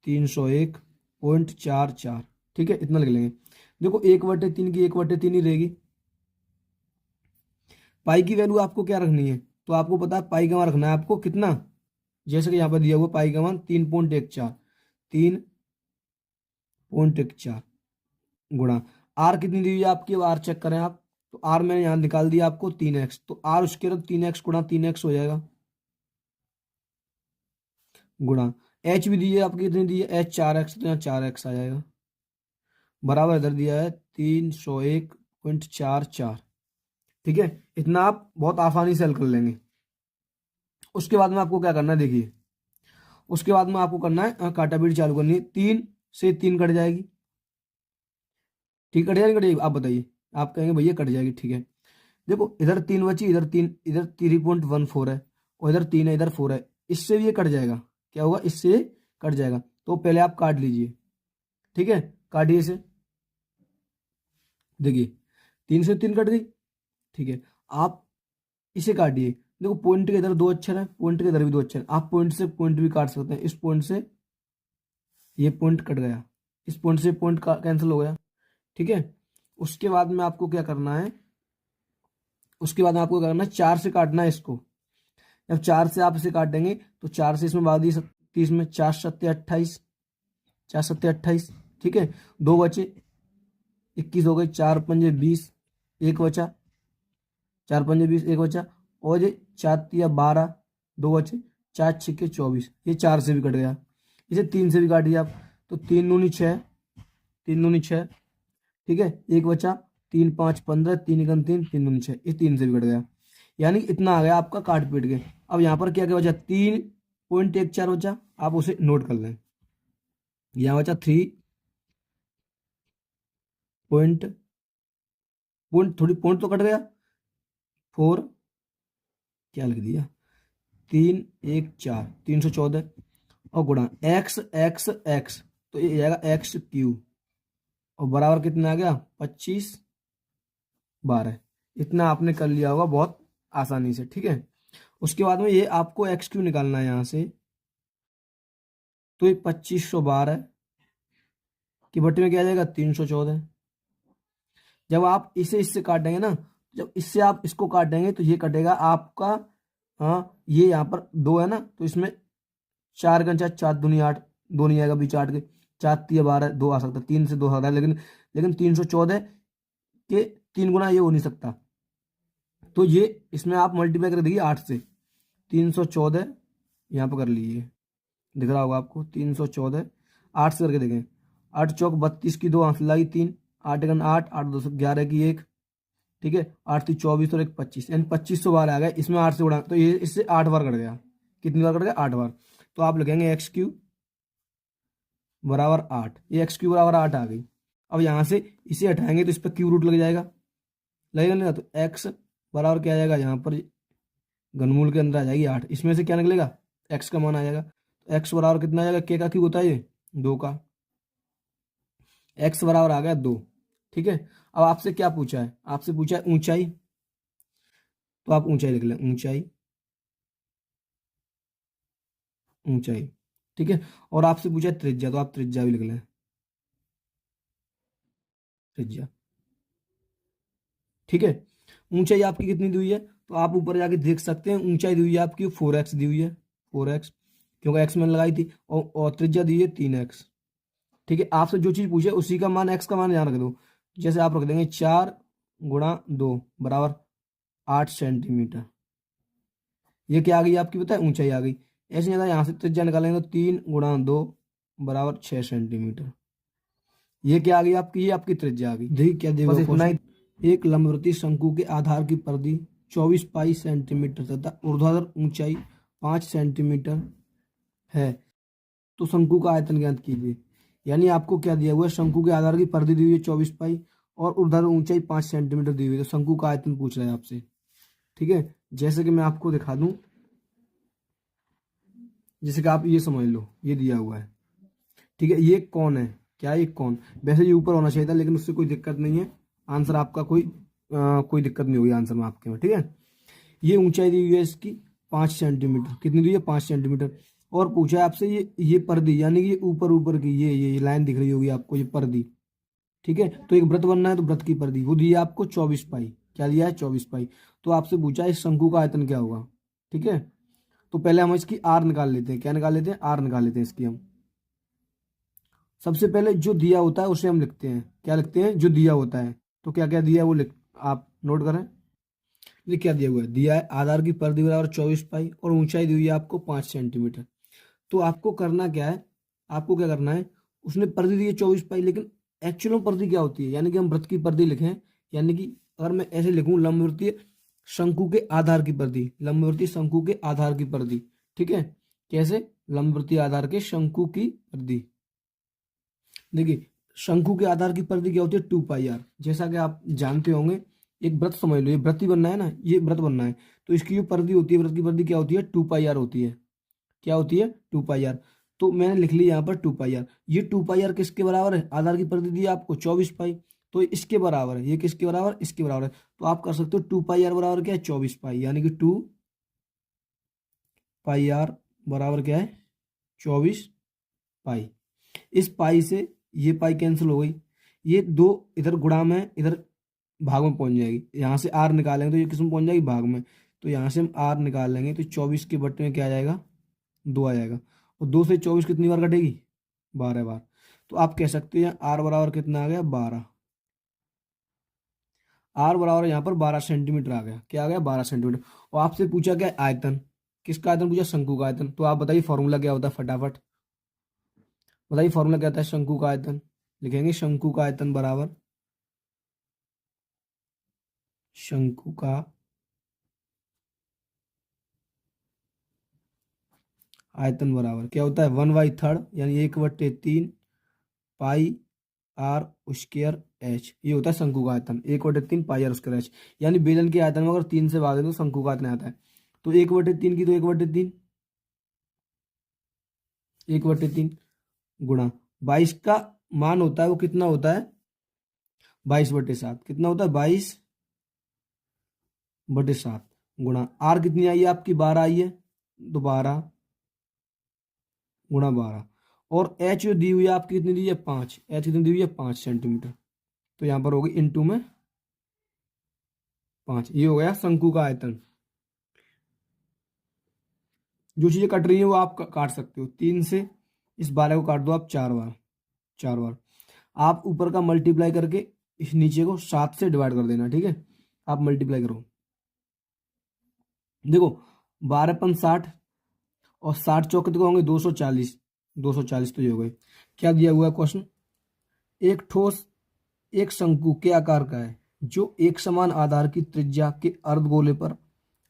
301.44। ठीक है, इतना लिख लेंगे। देखो 1/3 की 1/3 ही रहेगी। पाई की वैल्यू आपको क्या रखनी है, तो आपको पता है पाई का मान रखना है आपको कितना, जैसे कि यहाँ पर दिया हुआ पाई का मान 3.14, 3.14 गुणा आर कितनी दी हुई है आपकी, आर चेक करें आप, तो आर मैंने यहाँ निकाल दिया आपको 3x, तो आर स्क्वायर 3x गुणा 3x हो जाएगा। गुणा एच भी दी है आपकी, कितनी दी है एच 4x, तो यहाँ 4x आ जाएगा, बराबर इधर दिया है 301.44। ठीक है, इतना आप बहुत आसानी से हल कर लेंगे। उसके बाद में आपको क्या करना है देखिए, उसके बाद में आपको करना है काटापीट चालू करनी है। 3 से 3 कट जाएगी, ठीक कट जाएगी, कट जाएगी, आप बताइए, आप कहेंगे भैया कट जाएगी, ठीक है। देखो इधर 3 बची, इधर 3, इधर 3.14 है, और इधर 3 है, इधर 4 है, इससे भी ये कट जाएगा, क्या होगा, इससे कट जाएगा। तो पहले आप काट लीजिए, ठीक है, काटिए इसे, देखिए 3 से 3 कट गई, ठीक है। आप इसे काटिए, देखो पॉइंट के इधर 2 अक्षर है, पॉइंट के इधर भी 2 अक्षर, आप पॉइंट से पॉइंट भी काट सकते हैं। इस पॉइंट से ये पॉइंट कट गया, इस पॉइंट से पॉइंट कैंसिल हो गया, ठीक है। उसके बाद में आपको क्या करना है, उसके बाद में आपको क्या करना है, 4 से काटना है इसको। जब 4 से आप इसे काटेंगे तो 4 से इसमें भाग दी 30 में, 4 सत्ते 28, 4 सत्ते 28, ठीक है। 2 बचे, 21 हो गए, 4 पंजे 20, एक बचा, 4 पंजे 20, एक बचा, और ये 4 तिया 12, 2 बचे, 4 छिक्के 24, ये 4 से भी कट गया। इसे 3 से भी काटिए आप, तो 3 दूनी 6, 3 दूनी 6, ठीक है, एक बचा, 3 5 15, 3 एकम 3, 3 दूनी 6, ये 3 से भी कट गया। यानी इतना आ गया आपका काट पीट के। अब यहाँ पर क्या क्या बचा, 3.14 बचा, आप उसे नोट कर लें। यहाँ बचा 3 पॉइंट, पॉइंट थोड़ी पॉइंट तो कट गया, 4 क्या लिख दिया, 314, 314, और गुणा एक्स एक्स एक्स, तो ये जाएगा एक्स क्यू, और बराबर कितना आ गया 25 12। इतना आपने कर लिया होगा बहुत आसानी से, ठीक है। उसके बाद में ये आपको एक्स क्यू निकालना है यहाँ से, तो ये 2512 की बट्टे में क्या आ जाएगा 314। जब आप इसे इससे काटेंगे ना, जब इससे आप इसको काटेंगे तो ये कटेगा आपका, हाँ ये यहाँ पर 2 है ना, तो इसमें 4 का 4 दूनी 8, 2 नहीं आएगा बीच 8 के, 4 तिया 12, 2 आ सकता है, 3 से 2 आ सकता है, लेकिन 314 के 3 गुना ये हो नहीं सकता। तो ये इसमें आप मल्टीप्लाई कर दीजिए 8 से, 314 यहाँ पर कर लीजिए, दिख रहा होगा आपको, 314 8 से करके देखें, 8 चौक 32 की 2 आंसर लाई 3, 8 एकन 8, 8 2 11 की 1, ठीक है, 8 3 24 और 1 25, यानी 2512 आ गया। इसमें 8 से उड़ा तो ये इससे 8 बार कट गया, कितनी बार कट गया 8 बार। तो आप लिखेंगे एक्स क्यू बराबर 8, ये एक्स क्यू बराबर 8 आ गई। अब यहाँ से इसे हटाएंगे तो इस पर क्यू रूट लग जाएगा, लगेगा नहीं, तो एक्स बराबर क्या आ जाएगा, यहाँ पर घनमूल के अंदर आ जाएगी 8, इसमें से क्या निकलेगा एक्स का मान आ जाएगा। तो एक्स बराबर कितना आ जाएगा, के का क्यू होता है ये 2 का, एक्स बराबर आ गया 2, ठीक है। अब आपसे क्या पूछा है, आपसे पूछा है ऊंचाई, तो आप ऊंचाई लिख लें, ऊंचाई, ऊंचाई, ठीक है। और आपसे पूछा है त्रिज्या, तो आप त्रिज्या भी लिख लें, त्रिज्या, ठीक है। ऊंचाई आपकी कितनी दी हुई है, तो आप ऊपर जाके देख सकते हैं, ऊंचाई दी हुई है आपकी 4x दी हुई है, 4x, क्योंकि एक्स मैंने लगाई थी, और त्रिज्या दी है 3x, ठीक है। आपसे जो चीज पूछे उसी का मान, एक्स का मान यहाँ रख दो, जैसे आप रख देंगे 4 गुणा 2 बराबर 8 सेंटीमीटर, ये क्या आ गई आपकी पता है, ऊंचाई आ गई। ऐसे नहीं, यहाँ से त्रिज्या निकालेंगे तो 3 गुणा 2 बराबर 6 सेंटीमीटर, ये क्या आ गई आपकी, ये आपकी त्रिज्या आ गई। देखिए क्या देखो, इतना ही, एक लंबवृत्तीय शंकु के आधार की परिधि 24 पाई सेंटीमीटर तथा ऊर्ध्वाधर ऊंचाई 5 सेंटीमीटर है, तो शंकु का आयतन ज्ञात कीजिए। यानी आपको क्या दिया हुआ है, शंकु के आधार की परिधि दी हुई है 24 पाई और ऊर्ध्वाधर ऊंचाई 5 सेंटीमीटर दी हुई है, तो शंकु का आयतन पूछ रहा है आपसे, ठीक है। जैसे कि मैं आपको दिखा दूं, जैसे कि आप ये समझ लो, ये दिया हुआ है, ठीक है, ये कौन है, क्या है, ये कौन, वैसे ये ऊपर होना चाहिए था, लेकिन उससे कोई दिक्कत नहीं है, आंसर आपका कोई दिक्कत नहीं होगी आंसर में आपके में, ठीक है। ये ऊंचाई दी हुई है इसकी 5 सेंटीमीटर, कितनी दी है 5 सेंटीमीटर, और पूछा है आपसे ये परिधि, यानी कि ये ऊपर ऊपर की ये लाइन दिख रही होगी आपको, ये परिधि, ठीक है। तो एक व्रत बनना है, तो व्रत की परिधि वो दी है आपको 24 पाई, क्या दिया है 24 पाई। तो आपसे पूछा है इस शंकु का आयतन क्या होगा, ठीक है। तो पहले हम इसकी आर निकाल लेते हैं, क्या निकाल लेते हैं, आर निकाल लेते हैं इसकी हम। सबसे पहले जो दिया होता है उसे हम लिखते हैं, क्या लिखते हैं, जो दिया होता है, तो क्या क्या दिया है वो लिख, आप नोट करें। ये क्या दिया हुआ है, दिया है आधार की परिधि बराबर 24 पाई और ऊंचाई दी हुई है आपको 5 सेंटीमीटर। तो आपको करना क्या है, आपको क्या करना है, उसने परिधि दी है 24 पाई, लेकिन एक्चुअल में परिधि क्या होती है, यानी कि हम वृत्त की परिधि लिखें, यानी कि अगर मैं ऐसे लिखूं लंबवृत्तीय शंकु के आधार की परिधि, लंबवृत्तीय शंकु के आधार की परिधि, ठीक है, कैसे, लंबवृत्तीय आधार के शंकु की परिधि। देखिए शंकु के आधार की परिधि क्या होती है, 2 पाई आर, जैसा कि आप जानते होंगे। एक वृत्त समझ लो, ये वृत्त ही बनना है ना, ये वृत्त बनना है, तो इसकी जो परिधि होती है, वृत्त की परिधि क्या होती है, 2 पाई आर होती है। क्या होती है, 2 पाई आर। तो मैंने लिख लिया यहाँ पर 2 पाई आर। ये 2 पाई आर किसके बराबर है, आधार की परिधि दी है आपको 24 पाई, तो इसके बराबर है, ये किसके बराबर, इसके बराबर है। तो आप कर सकते हो 2 पाई आर बराबर क्या है, 24 पाई, यानी कि 2 पाई आर बराबर क्या है, 24 पाई। इस पाई से ये पाई कैंसिल हो गई, ये दो इधर गुणा में इधर भाग में पहुंच जाएगी, यहाँ से आर निकालेंगे तो ये किस में पहुंच जाएगी, भाग में। तो यहाँ से हम आर निकाल लेंगे तो 24 के बट्टे में क्या आ जाएगा, 2 आ जाएगा। और 2 से 24 कितनी बार कटेगी, 12 बार। तो आप कह सकते हैं आर बराबर कितना आ गया, 12। आर बराबर यहाँ पर 12 सेंटीमीटर आ गया, क्या आ गया, 12 सेंटीमीटर। और आपसे पूछा क्या, आयतन, किसका आयतन पूछा, शंकु का आयतन। तो आप बताइए फॉर्मूला क्या होता है, फटाफट बताइए फॉर्मूला क्या होता है शंकु का आयतन। लिखेंगे शंकु का आयतन बराबर, शंकु का आयतन बराबर क्या होता है, 1/3 यानी 1/3 पाई आर स्क्वायर एच, ये होता है शंकु का आयतन, 1/3 पाई आर स्क्वायर एच। यानी बेलन के आयतन में अगर 3 से भाग दें तो शंकु का आयतन आता है। तो 1/3 की, तो 1/3, 1/3 गुणा 22 का मान होता है, वो कितना होता है, 22/7, कितना होता है, 22/7 गुणा आर कितनी आई है आपकी, 12 आई है, तो 12 गुणा 12। और एच जो दी हुई है आपकी कितनी दी है, 5, एच कितनी दी हुई है, 5 सेंटीमीटर। तो यहाँ पर होगी इंटू में 5, ये हो गया शंकु का आयतन। जो चीजें कट रही है वो आप काट सकते हो, 3 से इस 12 को काट दो आप 4 बार, 4 बार। आप ऊपर का मल्टीप्लाई करके इस नीचे को 7 से डिवाइड कर देना, ठीक है। आप मल्टीप्लाई करो, देखो 12×5 = 60 और 60 चौक कितने होंगे, 240, 240 तो ये हो गए। क्या दिया हुआ है क्वेश्चन, एक ठोस एक शंकु के आकार का है जो एक समान आधार की त्रिज्या के अर्धगोले पर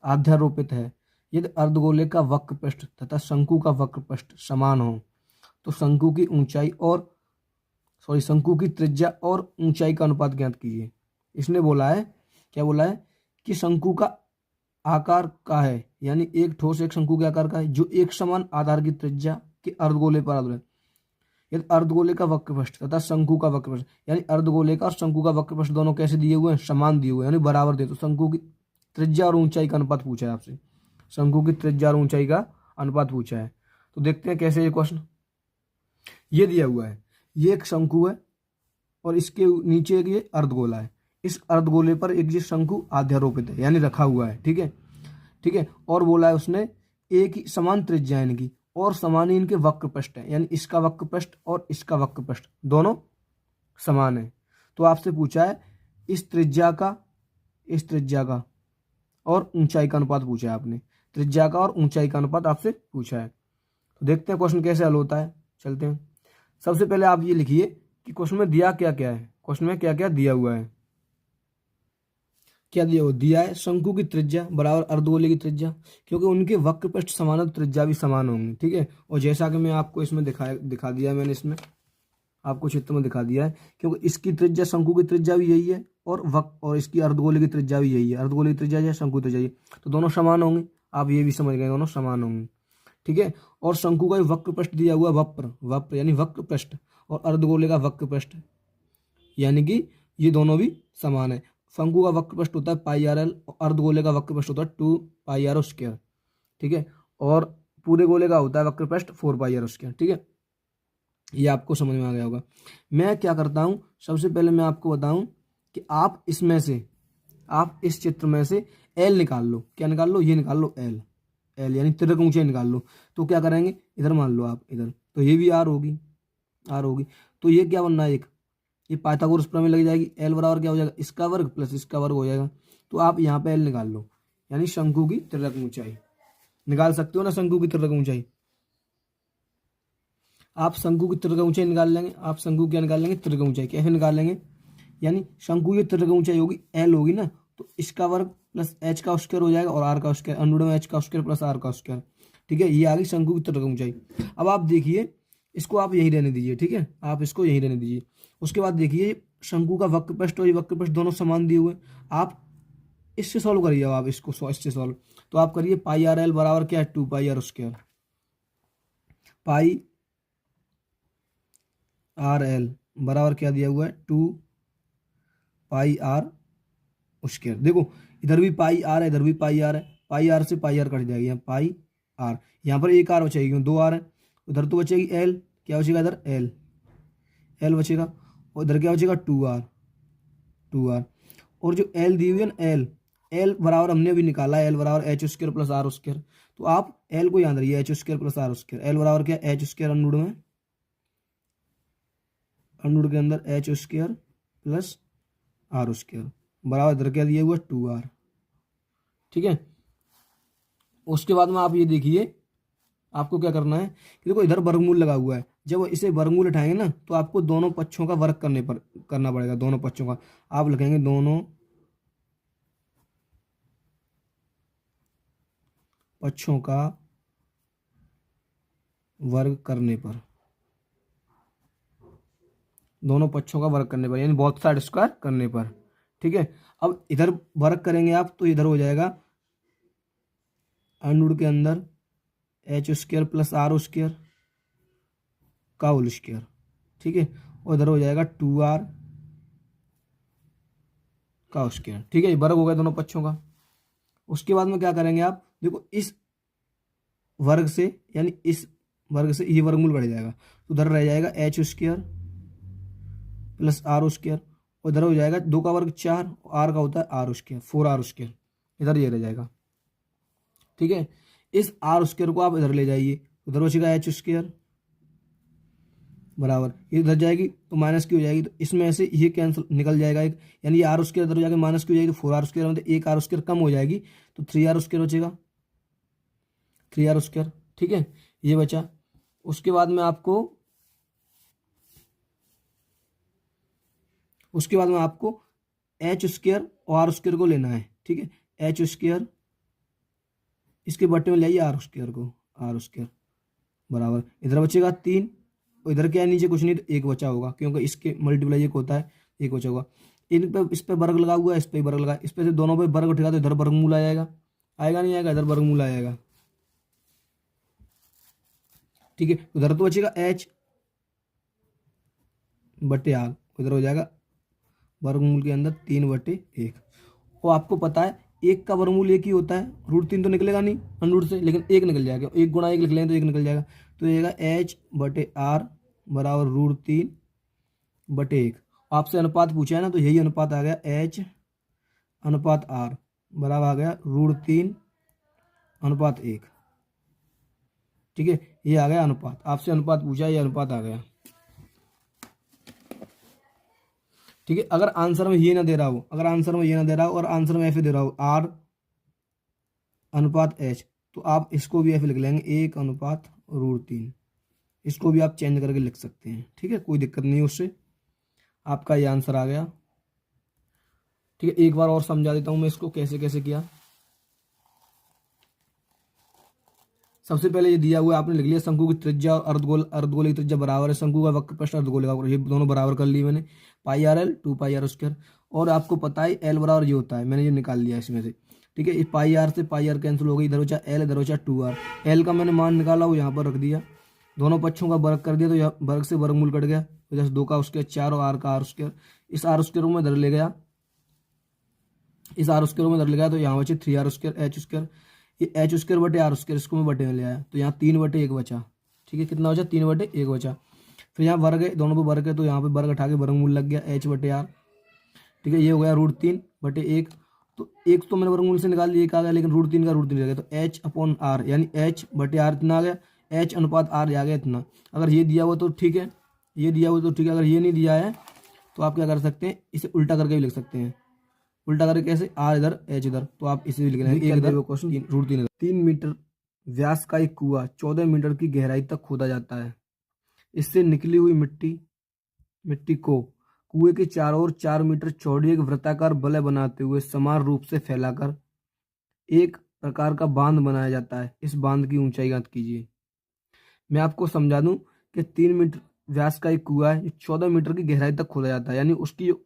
अध्यारोपित है। यदि अर्धगोले का वक्र पृष्ठ तथा शंकु का वक्र पृष्ठ समान हो तो शंकु की ऊंचाई और शंकु की त्रिज्या और ऊंचाई का अनुपात ज्ञात कीजिए। इसने बोला है, क्या बोला है, कि शंकु का आकार का है, यानी एक ठोस एक शंकु के आकार का है जो एक समान आधार की त्रिज्या के अर्धगोले पर आधारित है। यदि अर्धगोले का वक्र पृष्ठ तथा शंकु का वक्र पृष्ठ, यानी अर्धगोले का और शंकु का वक्र पृष्ठ दोनों कैसे दिए हुए हैं, समान दिए हुए हैं, यानी बराबर दे। तो शंकु की त्रिज्या और ऊंचाई का अनुपात पूछा है आपसे, शंकु की त्रिज्या और ऊंचाई का अनुपात पूछा है। तो देखते हैं कैसे ये क्वेश्चन। ये दिया हुआ है, ये एक शंकु है और इसके नीचे एक ये अर्धगोला है। इस अर्धगोले पर एक ये शंकु आध्यारोपित है, यानी रखा हुआ है, ठीक है, ठीक है। और बोला है उसने एक ही समान त्रिज्या है इनकी और समान ही इनके वक्र पृष्ठ है, यानी इसका वक्र पृष्ठ और इसका वक्र पृष्ठ दोनों समान है। तो आपसे पूछा है इस त्रिज्या का और ऊंचाई का अनुपात पूछा है आपने, त्रिज्या का और ऊंचाई का अनुपात आपसे पूछा है। तो देखते हैं क्वेश्चन कैसे हल होता है, चलते हैं। सबसे पहले आप ये लिखिए कि क्वेश्चन में दिया क्या क्या है, क्वेश्चन में क्या क्या दिया हुआ है। क्या दिया हुआ, दिया है शंकु की त्रिज्या बराबर अर्धगोले की त्रिज्या, क्योंकि उनके वक्र पृष्ठ समान है तो त्रिज्या भी समान होंगी, ठीक है। और जैसा कि मैं आपको इसमें दिखा दिया, मैंने इसमें आपको चित्र में दिखा दिया है, क्योंकि इसकी त्रिज्या शंकु की त्रिज्या भी यही है और इसकी अर्धगोले की त्रिज्या भी यही है, अर्धगोले की त्रिज्या है शंकु की त्रिज्या, तो दोनों समान होंगे। आप ये भी समझ गए, दोनों समान होंगे, ठीक है। और शंकु का वक्र पृष्ठ दिया हुआ वक्र यानी वक्र पृष्ठ, और अर्धगोले का वक्र पृष्ठ, यानी कि ये दोनों भी समान है। शंकु का वक्र पृष्ठ होता है πrl और अर्धगोले का वक्र पृष्ठ होता है 2πr², ठीक है। और पूरे गोले का होता है वक्र पृष्ठ 4πr², ठीक है। ये आपको समझ में आ गया होगा। मैं क्या करता हूँ, सबसे पहले मैं आपको बताऊं कि आप इसमें से, आप इस चित्र में से एल निकाल लो। क्या निकाल लो, ये निकाल लो एल, एल यानी तिरक ऊंचाई निकाल लो। तो क्या करेंगे, इधर मान लो आप इधर, तो ये भी आर होगी, आर होगी। तो ये क्या बनना है, एक ये पाइथागोरस प्रमेय लग जाएगी, एल बराबर क्या हो जाएगा, इसका वर्ग प्लस इसका वर्ग हो जाएगा। तो आप यहाँ पे एल निकाल लो, यानी शंकु की तिरक ऊंचाई निकाल सकते हो ना, शंकु की तिरक ऊंचाई। आप शंकु की त्रिज्या ऊंचाई निकाल लेंगे, आप शंकु क्या निकाल लेंगे, त्रिज्या ऊंचाई कैसे निकाल लेंगे, यानी शंकु की त्रिज्या ऊंचाई होगी एल होगी ना, तो इसका वर्ग प्लस एच का स्क्वायर हो जाएगा और आर का स्क्वायर, अंडर में एच का स्क्वायर प्लस आर का स्क्वायर। ठीक है, ये आ गई शंकु की त्रिज्या ऊंचाई। अब आप देखिए इसको आप यही रहने दीजिए, ठीक है, आप इसको यही रहने दीजिए। उसके बाद देखिए शंकु का वक्रपृष्ठ और ये वक्रपृष्ठ दोनों समान दिए हुए, आप इससे सॉल्व करिए। आप इसको इससे सॉल्व, तो आप करिए पाई आर एल बराबर क्या है, 2 pi R square, pi R L बराबर क्या दिया हुआ है, 2 पाई आर स्क्वायर। देखो इधर भी पाई आर है, इधर भी पाई आर है, पाई आर से पाई आर कट जाएगी, यहाँ पाई आर, यहाँ पर एक आर बचेगी, दो आर है, उधर तो बचेगी एल, क्या बचेगा इधर एल, एल बचेगा, और इधर क्या बचेगा 2 आर, 2 आर। और जो एल दी हुई है ना एल, एल बराबर हमने अभी निकाला है, एल बराबर H square plus R square, तो आप एल को याद रखिए, H square plus R square, L बराबर क्या एच स्क्वायर अनुड में, अनुड के अंदर H square plus R square बराबर इधर क्या दिया हुआ 2 आर। ठीक है, उसके बाद में आप ये देखिए आपको क्या करना है कि देखो इधर वर्गमूल लगा हुआ है, जब इसे वर्गमूल उठाएंगे ना तो आपको दोनों पक्षों का वर्ग करना पड़ेगा, दोनों पक्षों का आप लिखेंगे दोनों पक्षों का वर्ग करने पर, दोनों पक्षों का वर्ग करने पर, यानी बोथ साइड स्क्वायर करने पर। ठीक है, अब इधर वर्ग करेंगे आप तो इधर हो जाएगा अनुड के अंदर H square plus R square का होल स्क्वायर। ठीक है, और इधर हो जाएगा 2 आर का स्क्वायर। ठीक है, वर्ग हो गया दोनों पक्षों का। उसके बाद में क्या करेंगे आप, देखो इस वर्ग से यानी इस वर्ग से ये वर्गमूल बढ़ जाएगा, तो उधर रह जाएगा H square plus R square, और इधर हो जाएगा 2 का वर्ग 4, आर का होता है आर स्क्वायर, 4 आर स्क्वायर, इधर ये रह जाएगा। ठीक है, इस आर स्क्वायर को आप इधर ले जाइए, उधर बचेगा एच स्क्वायर बराबर, ये इधर जाएगी तो माइनस की हो जाएगी, तो इसमें से ये कैंसिल निकल जाएगा एक, यानी ये आर स्क्वायर इधर जाके माइनस की हो जाएगी, तो 4 आर स्क्वायर मतलब एक आर स्क्वायर कम हो जाएगी, तो 3 आर स्क्वायर बचेगा, 3 आर स्क्वायर। ठीक है, ये बचा। उसके बाद में आपको एच स्क्वायर और आर स्क्वायर को लेना है। ठीक है, एच स्क्वायर इसके बट्टे में ले आइए आर स्क्वायर को, आर स्क्वायर बराबर इधर बचेगा 3, और इधर क्या है नीचे कुछ नहीं तो 1 बचा होगा, क्योंकि इसके मल्टीप्लाई 1 होता है, 1 बचा होगा। इन पे इस पे वर्ग लगा हुआ है, इस पे वर्ग लगा, इस पे से दोनों पे वर्ग उठेगा तो इधर वर्गमूल आ जाएगा, आएगा नहीं आएगा, इधर वर्गमूल आ जाएगा। ठीक है, उधर तो बचेगा एच बटे आर, इधर हो जाएगा वर्गमूल के अंदर 3/1। और आपको पता है 1 का वर्गमूल 1 ही होता है, √3 तो निकलेगा नहीं अंडरूट से, लेकिन 1 निकल जाएगा, 1 गुणा 1 लिख लेंगे तो 1 निकल जाएगा, तो ये आएगा एच बटे आर बराबर √3/1। आपसे अनुपात पूछा है ना, तो यही अनुपात आ गया, एच अनुपात आर बराबर आ गया √3/1। ठीक है, ये आ गया अनुपात, आपसे अनुपात पूछा है, ये अनुपात आ गया। ठीक है, अगर आंसर में ये ना दे रहा हो, अगर आंसर में ये ना दे रहा हो और आंसर में ऐसे दे रहा हो आर अनुपात एच, तो आप इसको भी ऐसे लिख लेंगे 1/√3, इसको भी आप चेंज करके लिख सकते हैं। ठीक है, कोई दिक्कत नहीं है उससे, आपका ये आंसर आ गया। ठीक है, एक बार और समझा देता हूं मैं इसको कैसे कैसे किया। सबसे पहले ये दिया हुआ है, आपने लिख लिया शंकु की त्रिज्या और अर्धगोल की त्रिज्या बराबर है, शंकु का वक्रपृष्ठ अर्धगोल का, ये दोनों बराबर कर लिए मैंने, pi R L 2 pi R square, और आपको पता है एल बराबर ये होता है, मैंने ये निकाल लिया इसमें से। ठीक है, इस पाई आर से पाई आर कैंसिल हो गई, इधर बचा एल, इधर बचा 2 आर, एल का मैंने मान निकाला वो यहाँ पर रख दिया, दोनों पक्षों का वर्ग कर दिया, तो यहाँ वर्ग से वर्गमूल कट गया, तो जैसे 2 का स्क्वायर 4 और आर का आर स्क्वायर, इस आर स्क्वायर में इधर ले गया, इस आर स्क्वायर में इधर ले गया, तो यहाँ बचे 3 आर स्क्वायर एच स्क्वायर, ये एच स्क्वायर बटे आर स्क्वायर, इसको मैं बटे में ले आया, तो यहाँ 3/1 बचा। ठीक है, कितना बचा 3/1 बचा। फिर यहाँ वर्ग है, दोनों पे वर्ग है, तो यहाँ पे वर्ग उठा के वर्गमूल लग गया एच बटे आर। ठीक है, ये हो गया √3/1, तो 1 तो मैंने वर्गमूल से निकाल लिया, 1 आ गया, लेकिन √3 का √3 रह गया, तो एच अपॉन आर यानी एच बटे आर इतना आ गया, एच अनुपात आर आ गया इतना। अगर ये दिया हुआ तो ठीक है, ये दिया हुआ तो ठीक है, अगर ये नहीं दिया है तो आप क्या कर सकते हैं, इसे उल्टा करके भी लिख सकते हैं। उल्टा करके कैसे, आर इधर एच इधर, तो आप इसे भी लिख लेंगे, एक इधर क्वेश्चन √3 3 मीटर व्यास का एक कुआं 14 मीटर की गहराई तक खोदा जाता है, इससे निकली हुई मिट्टी मिट्टी को कुएं के चारों ओर 4 मीटर चौड़ी एक वृत्ताकार वलय बनाते हुए समान रूप से फैलाकर एक प्रकार का बांध बनाया जाता है। इस बांध की ऊंचाई ज्ञात कीजिए। मैं आपको समझा दूं कि 3 मीटर व्यास का एक कुआ है जो 14 मीटर की गहराई तक खोदा जाता है, यानी उसकी जो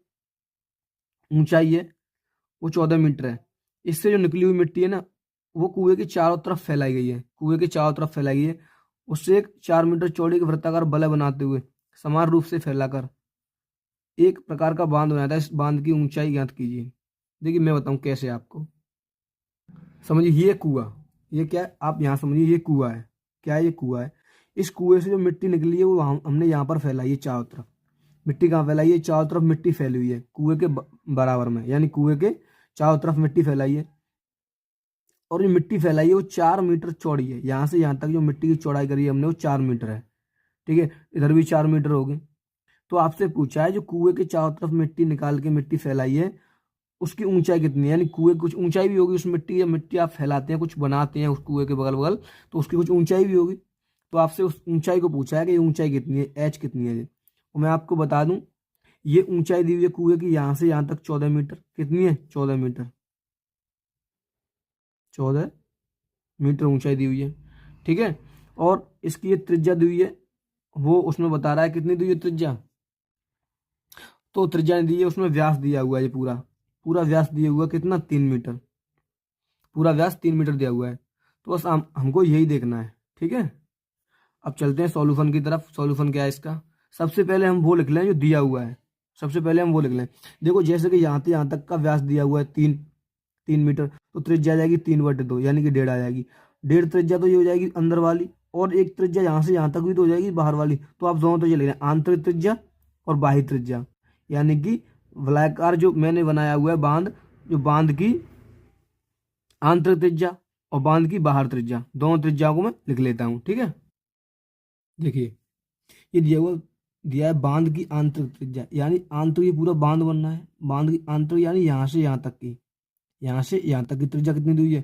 ऊंचाई है वो 14 मीटर है। इससे जो निकली हुई मिट्टी है ना, वो कुएं के चारों तरफ फैलाई गई है, कुएं के चारों तरफ फैलाई गई है। उससे एक 4 मीटर चौड़ी एक वृत्ताकार वलय बनाते हुए समान रूप से फैलाकर एक प्रकार का बांध बनाता है। इस बांध की ऊंचाई ज्ञात कीजिए। देखिए मैं बताऊं कैसे आपको। समझिए ये कुआ, ये क्या है, आप यहाँ समझिए ये कुआ है। क्या है? ये कुआ है। इस कुएं से जो मिट्टी निकली है वो हमने यहाँ पर फैलाई है चारों तरफ। मिट्टी कहाँ फैलाई है? चारों तरफ मिट्टी फैली हुई है कुएं के बराबर में, यानी कुएं के चारों तरफ मिट्टी फैलाई है। और जो मिट्टी फैलाई है वो 4 मीटर चौड़ी है। यहाँ से यहाँ तक जो मिट्टी की चौड़ाई करी है हमने वो 4 मीटर है। ठीक है, इधर भी 4 मीटर होगी। तो आपसे पूछा है जो कुएं के चारों तरफ मिट्टी निकाल के मिट्टी फैलाई है उसकी ऊंचाई कितनी है, यानी कुएं कुछ ऊंचाई भी होगी उस मिट्टी, या मिट्टी आप फैलाते हैं कुछ बनाते हैं उस कुएं के बगल बगल, तो उसकी कुछ ऊंचाई भी होगी। तो आपसे उस ऊंचाई को पूछा है कि ये ऊंचाई कितनी है, एच कितनी है। और मैं आपको बता दूं ये ऊंचाई दी हुई है कुएं की यहाँ से यहाँ तक 14 मीटर। कितनी है? 14 मीटर। 14 मीटर ऊंचाई दी हुई है। ठीक है, और इसकी ये त्रिज्या दी हुई है, वो उसमें बता रहा है कितनी दी हुई है त्रिज्या। तो त्रिज्या दी है, उसमें व्यास दिया हुआ है। ये पूरा पूरा व्यास दिया हुआ कितना? 3 मीटर। पूरा व्यास 3 मीटर दिया हुआ है। तो बस हमको यही देखना है। ठीक है, अब चलते हैं सॉल्यूशन की तरफ। सॉल्यूशन क्या है इसका? सबसे पहले हम वो लिख लें जो दिया हुआ है। सबसे पहले हम वो लिख लें। देखो जैसे कि यहाँ से यहाँ तक का व्यास दिया हुआ है 3 मीटर, तो त्रिज्या आ जाएगी 3/2, यानी कि 1.5 आ जाएगी। 1.5 त्रिज्या तो ये हो जाएगी अंदर वाली, और एक त्रिज्या यहाँ से यहाँ तक भी तो हो जाएगी बाहर वाली। तो आप दोनों त्रिज्या लिख लें, आंतरिक त्रिज्या और बाह्य त्रिज्या, यानी कि वलयाकार जो मैंने बनाया हुआ है बांध, जो बांध की आंतरिक त्रिज्या और बांध की बाहर त्रिज्या, दोनों त्रिज्याओं को मैं लिख लेता हूँ। ठीक है, देखिए ये दिया है बांध की आंतरिक त्रिज्या, यानी आंतरिक पूरा बांध बनना है। बांध की आंतरिक यानी यहाँ से यहाँ तक की, यहाँ से यहाँ तक की त्रिज्या कितनी दी है,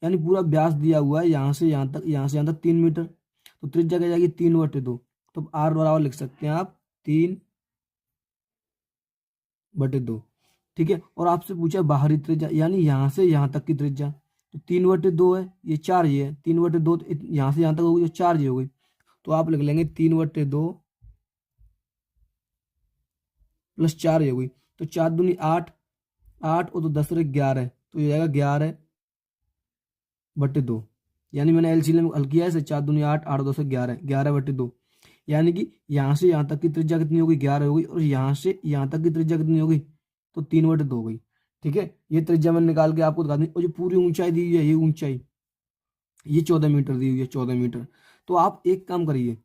यानी पूरा व्यास दिया हुआ है यहाँ से यहाँ तक, यहाँ से यहाँ तक 3 मीटर। तो त्रिज्या क्या जाएगी? 3/2। तो आर बराबर लिख सकते हैं आप 3/2। ठीक है, और आपसे पूछा बाहरी त्रिज्या, यानी यहाँ से यहाँ तक की त्रिज्या। तो 3/2 है, ये 4 ये है। 3/2 तो यहाँ से यहाँ तक होगी, तो 4 ये हो गई। तो आप लिख लेंगे 3/2 प्लस 4 ये हो गई। तो 4 दूनी 8, 8 और 10 और 11, तो ये जाएगा 11/2। यानी मैंने एलसीएम हल किया है, 4 दूनी 8, 8 2 से 11, 11/2। यानी कि यहाँ से यहाँ तक की त्रिज्या कितनी होगी? 11 होगी। और यहाँ से यहाँ तक की त्रिज्या कितनी होगी? तो 3/2 हो गई। ठीक है, ये त्रिज्या मैंने निकाल के आपको दिखा दी। और जो पूरी ऊंचाई दी हुई है, ये ऊंचाई ये 14 मीटर दी हुई है, 14 मीटर। तो आप एक काम करिए,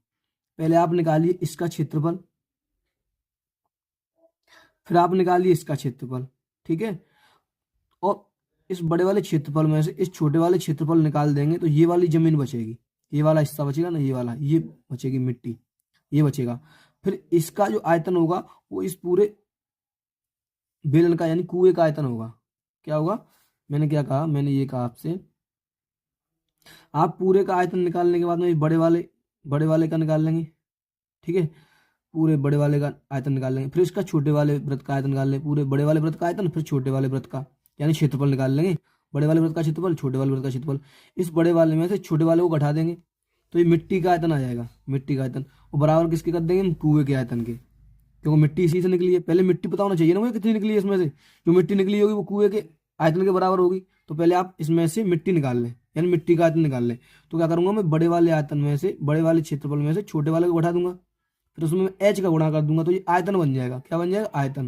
पहले आप निकालिए इसका क्षेत्रफल, फिर आप निकालिए इसका क्षेत्रफल। ठीक है, और इस बड़े वाले क्षेत्रफल में से इस छोटे वाले क्षेत्रफल निकाल देंगे तो ये वाली जमीन बचेगी, ये वाला हिस्सा बचेगा ना, ये वाला, ये बचेगी मिट्टी, ये बचेगा। फिर इसका जो आयतन होगा वो इस पूरे बेलन का यानी कुएं का आयतन होगा। क्या होगा? मैंने क्या कहा? मैंने ये कहा आपसे, आप पूरे का आयतन निकालने के बाद में बड़े वाले का निकाल लेंगे। ठीक है, पूरे बड़े वाले का आयतन निकाल लेंगे, फिर इसका छोटे वाले वृत्त का आयतन निकाल लेंगे, पूरे बड़े वाले वृत्त का आयतन, फिर छोटे वाले वृत्त का यानी क्षेत्रफल निकाल लेंगे। बड़े वाले वृत्त का क्षेत्रफल, छोटे वाले वृत्त का क्षेत्रफल, इस बड़े वाले में से छोटे वाले को घटा देंगे तो ये मिट्टी का आयतन आ जाएगा। मिट्टी का आयतन और बराबर किसके कर देंगे हम? कुएं के आयतन के, क्योंकि मिट्टी इसी से निकली है। पहले मिट्टी पता होना चाहिए ना मुझे कितनी निकली है इसमें से। जो मिट्टी निकली होगी वो कुएं के आयतन के बराबर होगी। तो पहले आप इसमें से मिट्टी निकाल लें, यानी मिट्टी का आयतन निकाल लें। तो क्या करूंगा मैं? बड़े वाले आयतन में से, बड़े वाले क्षेत्रफल में से छोटे वाले को घटा दूंगा, फिर उसमें मैं एच का गुणा कर दूंगा, तो ये आयतन बन जाएगा। क्या बन जाएगा? आयतन,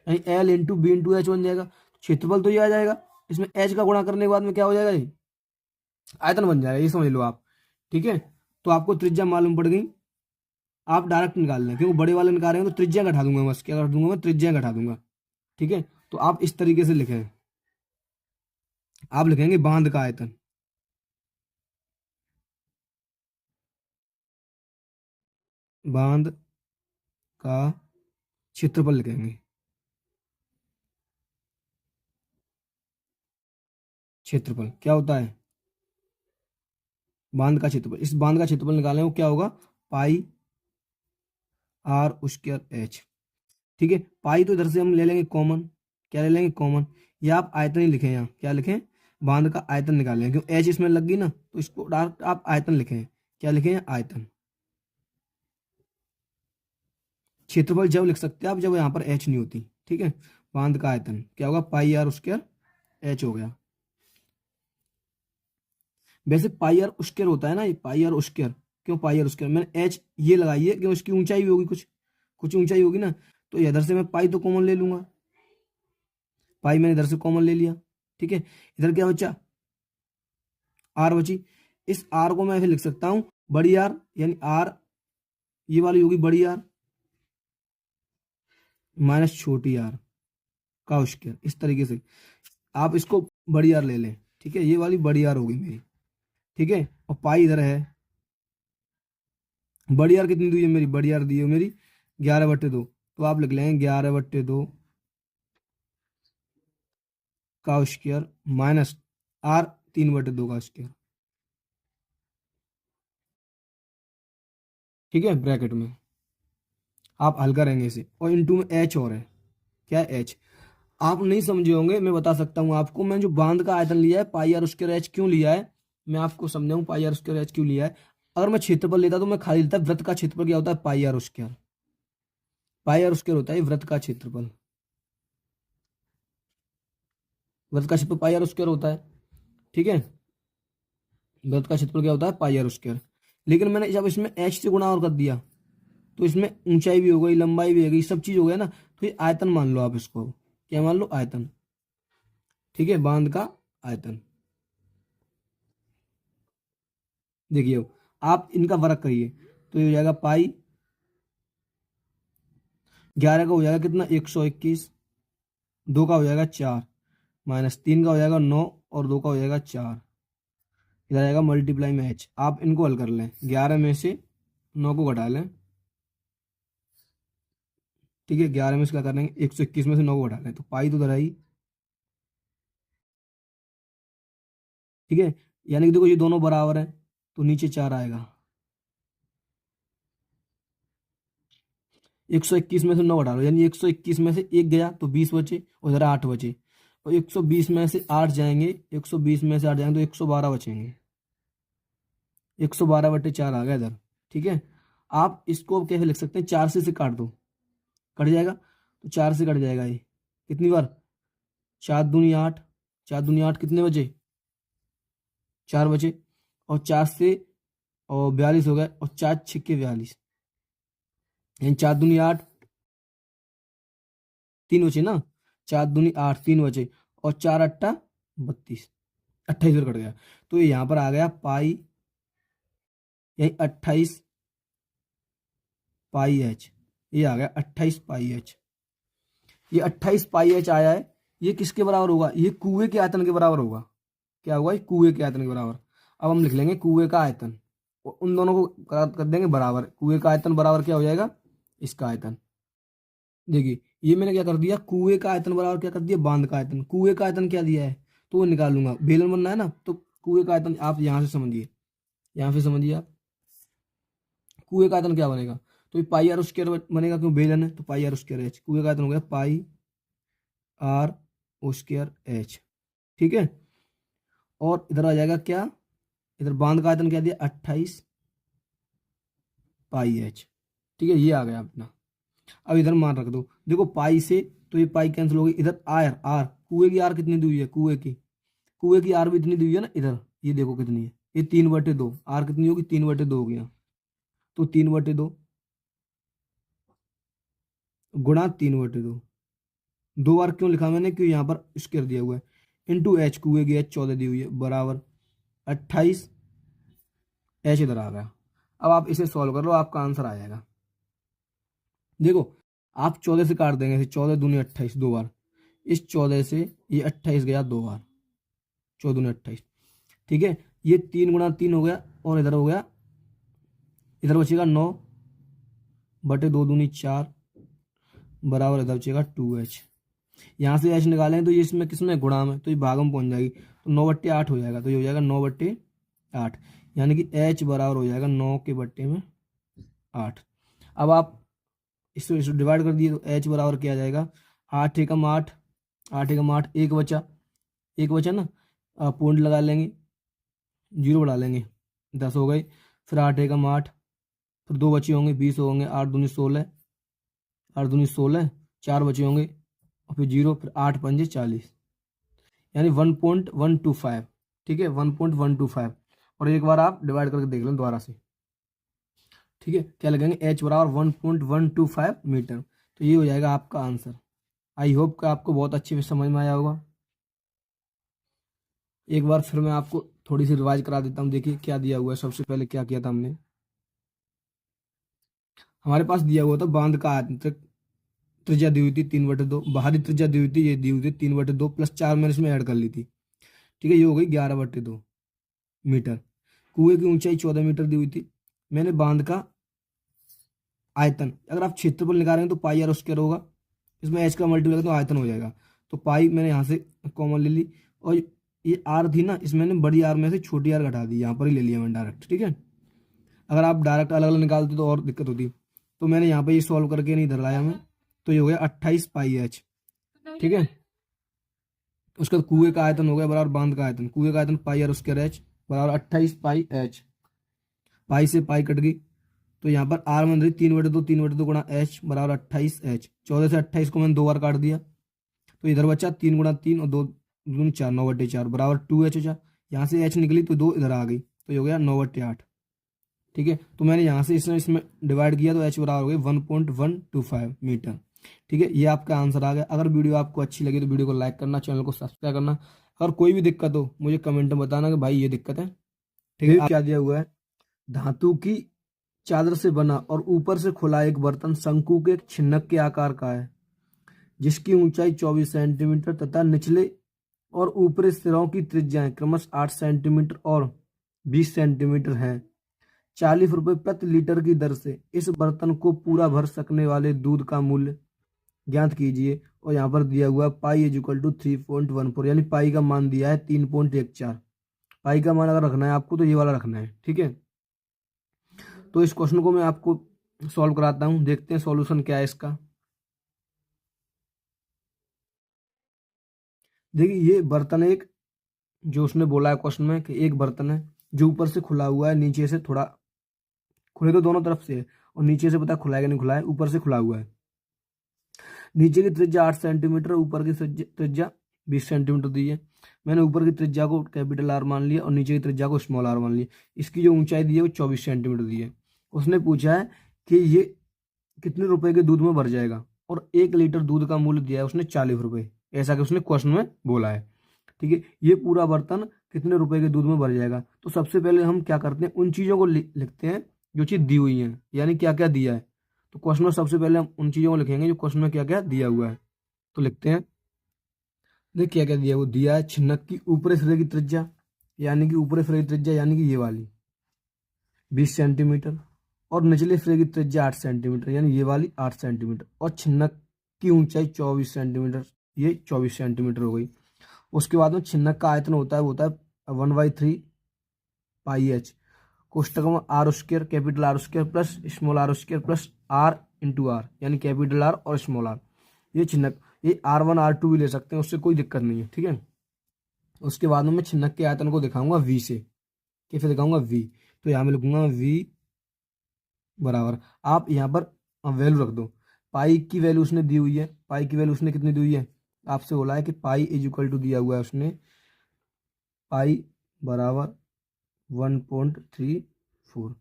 यानी L into B into H बन जाएगा। क्षेत्रफल तो ये आ जाएगा, इसमें एच का गुणा करने के बाद में क्या हो जाएगा? ये आयतन बन जाएगा, ये समझ लो आप। ठीक है, तो आपको त्रिज्या मालूम पड़ गई, आप डायरेक्ट निकाल लें, क्योंकि बड़े वाले निकाल रहे हैं तो त्रिज्या घटा दूंगा, बस क्या कर दूंगा मैं? त्रिज्या घटा दूंगा। ठीक है, तो आप इस तरीके से लिखें, आप लिखेंगे बांध का आयतन, बांध का क्षेत्रफल लिखेंगे, क्षेत्रफल क्या होता है? बांध का क्षेत्रफल। इस बांध का क्षेत्रफल निकालें वो क्या होगा? पाई आर स्क्वायर एच। ठीक है, पाई तो इधर से हम ले लेंगे कॉमन। क्या ले लेंगे? कॉमन। या आप आयतन ही लिखें, यहाँ क्या लिखें? बांध का आयतन निकालें, क्यों एच इसमें लग गई ना, तो इसको डायरेक्ट आप आयतन लिखें। क्या लिखें? आयतन। क्षेत्रफल जब लिख सकते हैं आप जब यहाँ पर एच नहीं होती। ठीक है, बांध का आयतन क्या होगा? पाई आर स्क्वायर एच हो गया। वैसे पाई आर स्क्वायर होता है ना, ये पाई आर स्क्वायर। क्यों पाई आर स्क्वायर? मैंने एच ये लगाई है क्यों? इसकी ऊंचाई भी होगी, कुछ कुछ ऊंचाई होगी ना, तो इधर से मैं पाई तो कॉमन ले लूंगा। पाई मैंने इधर से कॉमन ले लिया। ठीक है, इधर क्या बचा? आर बची। इस आर को मैं ऐसे लिख सकता हूं, बड़ी आर, यानी आर ये वाली होगी बड़ी आर माइनस छोटी आर का स्क्वायर। इस तरीके से आप इसको बड़ी आर ले लें। ठीक है, ये वाली बड़ी आर होगी मेरी। ठीक है, और पाई इधर है। बड़ी आर कितनी दी है मेरी? बड़ी आर दी है मेरी 11/2, तो आप लिख लेंगे 11/2 का स्क्वायर माइनस आर 3/2 का स्क्वायर। ठीक है, ब्रैकेट में आप हल करेंगे इसे, और इनटू में एच और है। क्या है? एच। आप नहीं समझे होंगे, मैं बता सकता हूँ आपको। मैं जो बांध का आयतन लिया है पाई आर स्क्वायर एच क्यों लिया है, मैं आपको समझाऊं पाई आर स्क्वायर एच क्यों लिया है। अगर मैं क्षेत्रफल लेता तो मैं खाली लेता वृत्त का क्षेत्रफल क्या होता है? Pi R square. Pi R square होता है वृत्त का क्षेत्रफल। वृत्त का क्षेत्रफल पाई आर स्क्वायर होता है। ठीक है, वृत्त का क्षेत्रफल क्या होता है? Pi R square. लेकिन मैंने जब इसमें एच से गुणा और कर दिया तो इसमें ऊंचाई भी हो गई, लंबाई भी हो गई, सब चीज हो गया ना, तो ये आयतन मान लो आप इसको। क्या मान लो? आयतन। ठीक है, बांध का आयतन। देखिए अब आप इनका वर्ग करिए तो ये हो जाएगा पाई 11 का हो जाएगा कितना? 121। 2 का हो जाएगा 4 माइनस 3 का हो जाएगा 9 और 2 का हो जाएगा 4। इधर आएगा मल्टीप्लाई में एच। आप इनको हल कर लें, 11 में से 9 को घटा लें। ठीक है, 11 में से क्या कर लेंगे? 121 में से 9 को घटा लें, तो पाई तो उधर आई। ठीक है, यानी कि देखो ये दोनों बराबर है, तो नीचे 4 आएगा। 121 में से 9 घटा लो, यानी 121 में से 1 गया तो 20 बचे, और इधर 8 बचे। और 120 में से 8 जाएंगे, 120 में से 8 जाएंगे तो 112 बचेंगे। 112/4 आ गया इधर। ठीक है, आप इसको कैसे लिख सकते हैं? 4 से इसे काट दो, कट जाएगा, तो 4 से कट जाएगा ये कितनी बार? 4 दूनी 8। 4 दूनी 8 कितने बचे? 4 बचे। और 4 से और 42 हो गए, और 4 छिक्के 42, यानी 4 दूनी 8, 3 बचे ना। 4 दूनी 8, 3 बचे, और 4 अट्ठा 32, 28 कट गया। तो ये यहाँ पर आ गया पाई, यही 28 पाई एच। ये आ गया 28 पाई एच। ये 28 पाई एच आया है। ये किसके बराबर होगा? ये कुएं के आयतन के बराबर होगा। क्या होगा? ये कुएं के आयतन के बराबर। अब हम लिख लेंगे कुएं का आयतन, और उन दोनों को कर देंगे बराबर। कुएं का आयतन बराबर क्या हो जाएगा? इसका आयतन। देखिए ये मैंने क्या कर दिया, कुएं का आयतन बराबर क्या कर दिया? बांध का आयतन। कुएं का आयतन क्या दिया है तो वो निकालूंगा, बेलन बनना है ना, तो कुएं का आयतन आप यहाँ से समझिए, यहाँ से समझिए आप। कुएं का आयतन क्या बनेगा? तो ये पाई आर स्क्वायर बनेगा, क्यों बेलन है, तो पाई आर स्क्वायर एच। कुएं का आयतन हो गया पाई आर स्क्वायर एच। ठीक है, और इधर आ जाएगा क्या? इधर बांध का आयतन क्या दिया? 28 पाई एच। ठीक है, ये आ गया अपना। अब इधर मान रख दो, देखो पाई से तो ये पाई कैंसिल हो गई। इधर आर, आर कुएं की आर कितनी दी हुई है? कुएं की आर भी इतनी दी हुई है ना इधर, ये देखो कितनी है, ये 3/2। आर कितनी होगी? 3/2 हो गया, तो 3/2 गुणा 3/2। 2 बार क्यों लिखा मैंने? क्यों यहाँ पर स्क्वायर दिया हुआ है, इंटू एच। कुएं की एच 14 दी हुई है, बराबर 28 एच इधर आ गया। अब आप इसे सॉल्व कर लो, आपका आंसर आ जाएगा। देखो आप 14 से काट देंगे, 14 दूनी 28 2 बार। इस 14 से ये 28 गया 2 बार, 14 दूनी 28। ठीक है, ये 3 × 3 हो गया, और इधर हो गया, इधर बचेगा 9/2 दूनी 4, बराबर इधर बचेगा 2h। यहाँ से h निकालें तो ये इसमें किसमें? गुणा में, तो ये भाग में पहुंच जाएगी, तो 9/8 हो जाएगा, तो ये हो जाएगा 9/8, यानी कि h बराबर हो जाएगा 9 के बट्टे में 8। अब आप इसको डिवाइड कर दिए तो h बराबर क्या आ जाएगा, 8 एकम 8, 8 एकम 8, एक बचा ना, पॉइंट लगा लेंगे, जीरो बढ़ा लेंगे, 10 हो गए। फिर 8 एकम 8, फिर 2 बचे होंगे, 20 होंगे, 8 दूनी 16, 8 दूनी 16, 4 बचे होंगे और फिर जीरो, फिर 8 पंजे 40, यानी 1.125। ठीक है, 1.125। और एक बार आप डिवाइड करके देख लें दोबारा से। ठीक है, क्या लगेंगे, h बराबर 1.125 मीटर। तो ये हो जाएगा आपका आंसर। आई होप कि आपको बहुत अच्छे से समझ में आया होगा। एक बार फिर मैं आपको थोड़ी सी रिवाइज करा देता हूँ। देखिए क्या दिया हुआ है। सबसे पहले क्या किया था हमने, हमारे पास दिया हुआ था बांध का आंतरिक त्रिज्या दी हुई थी 3/2, बाहरी त्रिज्या दी हुई थी, ये दी हुई थी 3/2 प्लस 4 मैंने इसमें ऐड कर ली थी। ठीक है, ये हो गई 11/2 मीटर। कुएं की ऊंचाई 14 मीटर दी हुई थी। मैंने बांध का आयतन, अगर आप क्षेत्रफल निकालेंगे तो पाई आर स्क्वायर होगा, इसमें एच का मल्टीप्लाई तो आयतन हो जाएगा। तो पाई मैंने यहाँ से कॉमन ले ली, और ये आर थी ना, इसमें मैंने बड़ी आर में से छोटी आर घटा दी, यहाँ पर ही ले लिया मैंने डायरेक्ट। ठीक है, अगर आप डायरेक्ट अलग अलग निकालते तो और दिक्कत होती। तो मैंने यहाँ पे ये सॉल्व करके नहीं धर लाया मैं, तो ये हो गया 28 पाई एच। ठीक है, उसके बाद कुएं का आयतन हो गया बराबर बांध का आयतन, कुएं का आयतन पाई आर स्क्वायर एच बराबर 28 पाई एच। पाई से पाई कट गई, तो यहाँ पर आर बन रही 3/2, 3/2 गुणा एच बराबर 28 एच। 14 से 28 को मैंने 2 बार काट दिया, तो इधर बचा 3 गुणा 3 और 2 दूनी 4, 9/4 बराबर 2h हो। यहाँ से h निकली तो 2 इधर आ गई, तो ये हो गया 9/8। ठीक है, तो मैंने यहाँ से इसमें डिवाइड किया तो h बराबर हो गई 1.125 मीटर। ठीक है, ये आपका आंसर आ गया। अगर वीडियो आपको अच्छी लगी तो वीडियो को लाइक करना, चैनल को सब्सक्राइब करना। अगर कोई भी दिक्कत हो मुझे कमेंट में बताना कि भाई ये दिक्कत है। ठीक है, क्या दिया हुआ है, धातु की चादर से बना और ऊपर से खुला एक बर्तन शंकु के छिन्नक के आकार का है, जिसकी ऊंचाई 24 सेंटीमीटर तथा निचले और ऊपरी सिरों की त्रिज्याएं क्रमशः 8 सेंटीमीटर और 20 सेंटीमीटर है। 40 रुपये प्रति लीटर की दर से इस बर्तन को पूरा भर सकने वाले दूध का मूल्य ज्ञात कीजिए। और यहाँ पर दिया हुआ पाई इज इक्वल टू 3.14, यानी पाई का मान दिया है 3.14। पाई का मान अगर रखना है आपको तो ये वाला रखना है। ठीक है, तो इस क्वेश्चन को मैं आपको सॉल्व कराता हूँ, देखते हैं सॉल्यूशन क्या है इसका। देखिए ये बर्तन एक, जो उसने बोला है क्वेश्चन में कि एक बर्तन है जो ऊपर से खुला हुआ है, नीचे से थोड़ा, खुले तो दोनों तरफ से है और नीचे से पता है खुला है कि नहीं खुला है, ऊपर से खुला हुआ है। नीचे की त्रिज्या 8 सेंटीमीटर, ऊपर की त्रिज्या 20 सेंटीमीटर दी है। मैंने ऊपर की त्रिज्या को कैपिटल आर मान लिया और नीचे की त्रिज्या को स्मॉल आर मान लिया। इसकी जो ऊंचाई दी है वो 24 सेंटीमीटर दी है। उसने पूछा है कि ये कितने रुपए के दूध में भर जाएगा, और 1 लीटर दूध का मूल्य दिया है उसने 40 रुपए, ऐसा कि उसने क्वेश्चन में बोला है। ठीक है, ये पूरा बर्तन कितने रुपए के दूध में भर जाएगा। तो सबसे पहले हम क्या करते हैं, उन चीज़ों को लिखते हैं जो चीज़ दी हुई है, यानी क्या क्या दिया है। तो क्वेश्चन में सबसे पहले हम उन चीज़ों को लिखेंगे जो क्वेश्चन में क्या क्या दिया हुआ है। तो लिखते हैं, देख क्या क्या दिया है। वो दिया है छिन्नक की ऊपरी सिरे की त्रिज्या, यानी कि ऊपरी सिरे की त्रिज्या यानी कि ये वाली 20 सेंटीमीटर, और निचले सिरे की त्रिज्या 8 सेंटीमीटर, यानी ये वाली 8 सेंटीमीटर, और छिन्नक की ऊंचाई 24 सेंटीमीटर, ये 24 सेंटीमीटर हो गई। उसके बाद में छिन्नक का आयतन होता है, वो होता है 1/3 पाई एच, कोष्टक में R square capital R square plus small R square plus R into R, यानी कैपिटल आर और स्मॉल आर। ये छिन्नक, ये R1 R2 भी ले सकते हैं, उससे कोई दिक्कत नहीं है। ठीक है, उसके बाद में मैं छिन्नक के आयतन को दिखाऊंगा V से, कैसे दिखाऊंगा V। तो यहाँ मैं लिखूंगा V बराबर, आप यहाँ पर वैल्यू रख दो। पाई की वैल्यू उसने दी हुई है, पाई की वैल्यू उसने कितनी दी हुई है, आपसे बोला है कि पाई इज इक्वल टू दिया हुआ है उसने, पाई बराबर 1.34,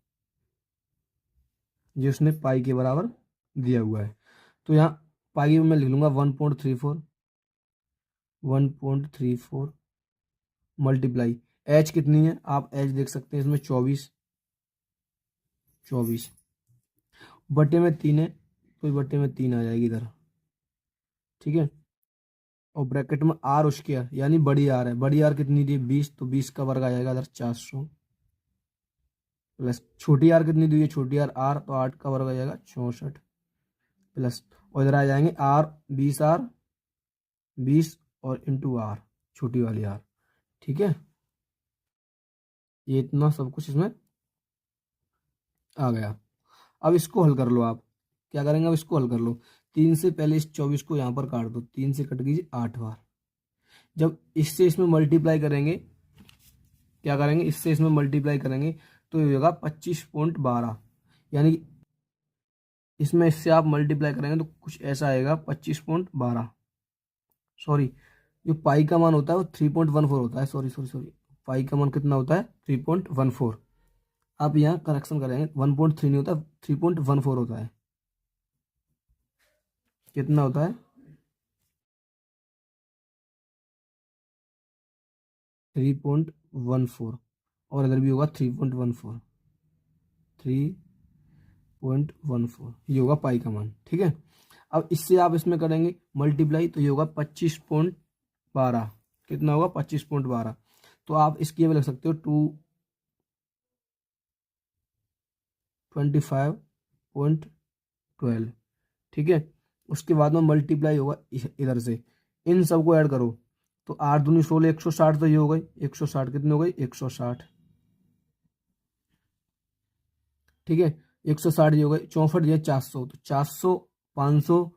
ये उसने पाई के बराबर दिया हुआ है। तो यहाँ पाई में मैं लिख लूंगा 1.34, 1.34 मल्टीप्लाई एच कितनी है, आप एच देख सकते हैं इसमें 24, 24 बटे में 3 है, तो बटे में 3 आ जाएगी इधर। ठीक है, और ब्रैकेट में आर स्क्वायर, यानी बड़ी आर है, बड़ी आर कितनी दी 20, तो 20 का वर्ग आ जाएगा इधर 400, प्लस छोटी आर कितनी दी है, छोटी आर आर, तो 8 का वर्ग आ जाएगा 64, प्लस और इधर आ जाएंगे आर 20 और इंटू आर छोटी वाली आर। ठीक है, ये इतना सब कुछ इसमें आ गया। अब इसको हल कर लो आप, क्या करेंगे, अब इसको हल कर लो। 3 से पहले इस 24 को यहाँ पर काट दो, 3 से कट कीजिए 8 बार। जब इससे इसमें मल्टीप्लाई करेंगे, क्या करेंगे, इससे इसमें मल्टीप्लाई करेंगे तो ये होगा 25.12, यानी कि इसमें इससे आप मल्टीप्लाई करेंगे तो कुछ ऐसा आएगा 25.12। सॉरी, जो पाई का मान होता है वो 3.14 होता है। सॉरी सॉरी सॉरी, पाई का मान कितना होता है, 3.14। आप यहाँ करेक्शन करेंगे, 1.3 नहीं होता, 3.14 होता है। कितना होता है, 3.14, और इधर भी होगा 3.14, 3.14, ये होगा पाई का मान। ठीक है, अब इससे आप इसमें करेंगे मल्टीप्लाई तो ये होगा 25.12। कितना होगा, 25.12। तो आप इसकी भी लिख सकते हो 225.12। ठीक है, उसके बाद में मल्टीप्लाई होगा इधर से, इन सबको ऐड करो तो 8 दूनी 16, 160, तो ये हो गई 160। कितनी हो गई, 160। ठीक है, 160 ये हो गई, 64 ये 400, तो 400, 500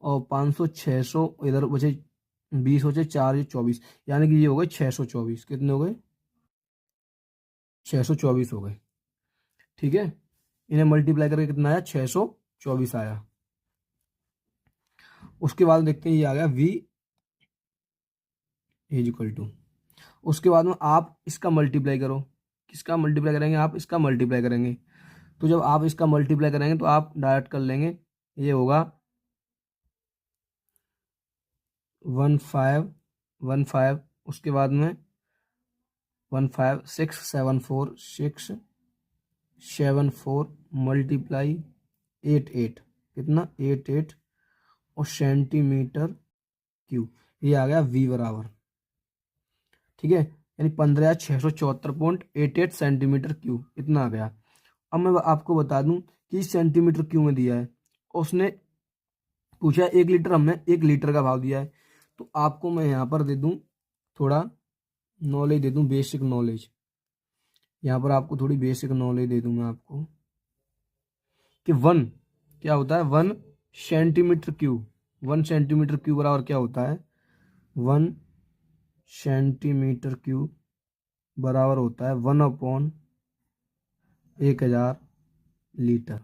और 500, 600, इधर बचे 20 हो जाए, 4 ये 24, यानी कि ये हो गए 624। कितने हो गए, 624 हो गए। ठीक है, इन्हें मल्टीप्लाई करके कितना आया, 624 आया। उसके बाद देखते हैं ये आ गया v इज इक्वल टू, उसके बाद में आप इसका मल्टीप्लाई करो। किसका मल्टीप्लाई करेंगे, आप इसका मल्टीप्लाई करेंगे। तो जब आप इसका मल्टीप्लाई करेंगे तो आप डायरेक्ट कर लेंगे, ये होगा 1515, उसके बाद में 15674 मल्टीप्लाई 88, कितना 88 और सेंटीमीटर क्यूब, ये आ गया v बराबर। ठीक है, यानी 15,674.88 सेंटीमीटर क्यूब, इतना आ गया। अब मैं आपको बता दूं कि सेंटीमीटर क्यूब में दिया है, उसने पूछा 1 लीटर, हमने 1 लीटर का भाव दिया है। तो आपको मैं यहाँ पर दे दूं थोड़ा नॉलेज दे दूं, बेसिक नॉलेज। यहाँ पर आपको थोड़ी बेसिक नॉलेज दे दूं मैं आपको कि 1 क्या होता है, 1 सेंटीमीटर क्यूब। 1 सेंटीमीटर क्यूब बराबर क्या होता है, 1 सेंटीमीटर क्यूब बराबर होता है 1/1000 लीटर।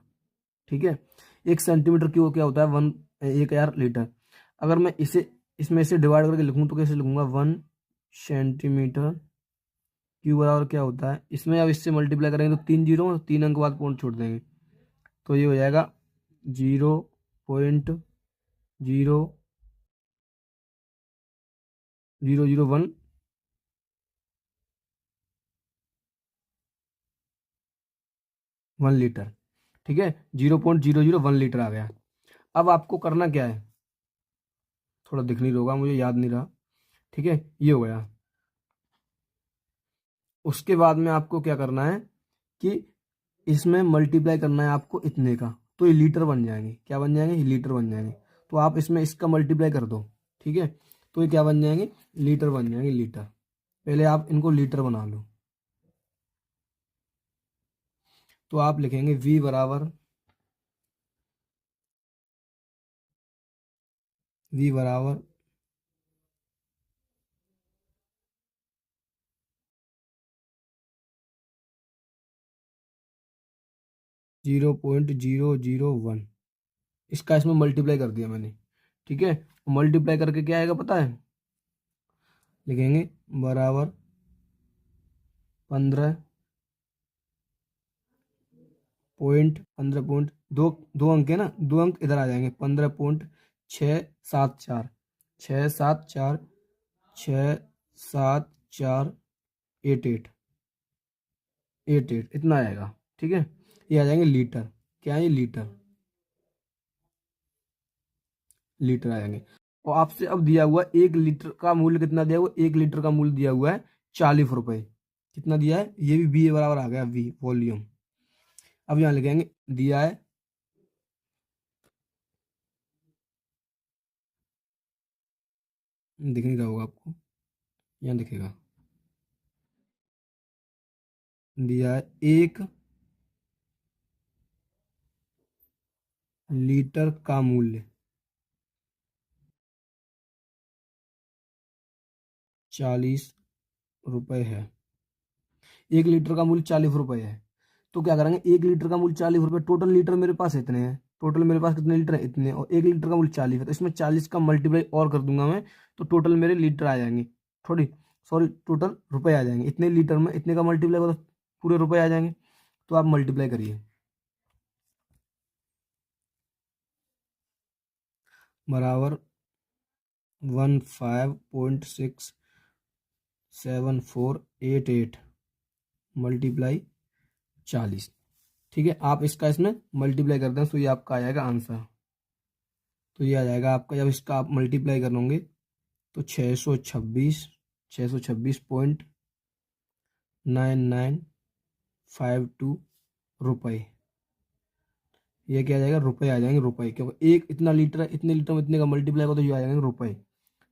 ठीक है, 1 सेंटीमीटर क्यूब क्या होता है, 1000 लीटर। अगर मैं इसे इसमें से डिवाइड करके लिखूं तो कैसे लिखूंगा, 1 सेंटीमीटर क्यूब बराबर क्या होता है, इसमें अब इससे मल्टीप्लाई करेंगे तो 3 जीरो, 3 अंक बाद पॉइंट छोड़ देंगे तो ये हो जाएगा 0.0001 लीटर। ठीक है, 0.001 लीटर आ गया। अब आपको करना क्या है, थोड़ा दिख नहीं होगा, मुझे याद नहीं रहा। ठीक है, ये हो गया। उसके बाद में आपको क्या करना है कि इसमें मल्टीप्लाई करना है आपको इतने का, तो ये लीटर बन जाएंगे। क्या बन जाएंगे, ये लीटर बन जाएंगे। तो आप इसमें इसका मल्टीप्लाई कर दो। ठीक है, तो ये क्या बन जाएंगे, लीटर बन जाएंगे, लीटर। पहले आप इनको लीटर बना लो। तो आप लिखेंगे v बराबर 0.001, इसका इसमें मल्टीप्लाई कर दिया मैंने। ठीक है, मल्टीप्लाई करके क्या आएगा पता है, लिखेंगे बराबर 15.15 दो दो अंक है ना, 2 अंक इधर आ जाएंगे, 15.674, 674, 674, 88 इतना आएगा। ठीक है, ये आ जाएंगे लीटर। क्या है ये, लीटर, लीटर आ जाएंगे। और आपसे अब दिया हुआ 1 लीटर का मूल्य कितना दिया हुआ, 1 लीटर का मूल्य दिया हुआ है 40 रुपए। कितना दिया है, ये भी बी बराबर आ गया, वी वॉल्यूम। अब यहाँ लिखेंगे दिया है, दिख नहीं रहा होगा आपको, यहाँ दिखेगा, दिया है 1 लीटर का मूल्य 40 रुपये है। 1 लीटर का मूल्य 40 रुपये है। तो क्या करेंगे, 1 लीटर का मूल्य 40 रुपये, टोटल लीटर मेरे पास इतने हैं, टोटल मेरे पास कितने लीटर है, इतने, और 1 लीटर का मूल्य 40 है, तो इसमें 40 का मल्टीप्लाई और कर दूंगा मैं, तो टोटल मेरे लीटर आ जाएंगे, थोड़ी सॉरी टोटल रुपए आ जाएंगे। इतने लीटर में इतने का मल्टीप्लाई करो, पूरे रुपए आ जाएंगे। तो आप मल्टीप्लाई करिए, बराबर 15.67488 मल्टीप्लाई 40। ठीक है, आप इसका इसमें मल्टीप्लाई कर दें तो ये आपका आ जाएगा आंसर। तो ये आ जाएगा आपका, जब इसका आप मल्टीप्लाई करोगे तो 626.9952 रुपये, ये क्या आ जाएगा, रुपए आ जाएंगे, रुपए, क्योंकि एक इतना लीटर है, इतने लीटर में इतने का मल्टीप्लाई करो तो ये आ जाएंगे रुपए।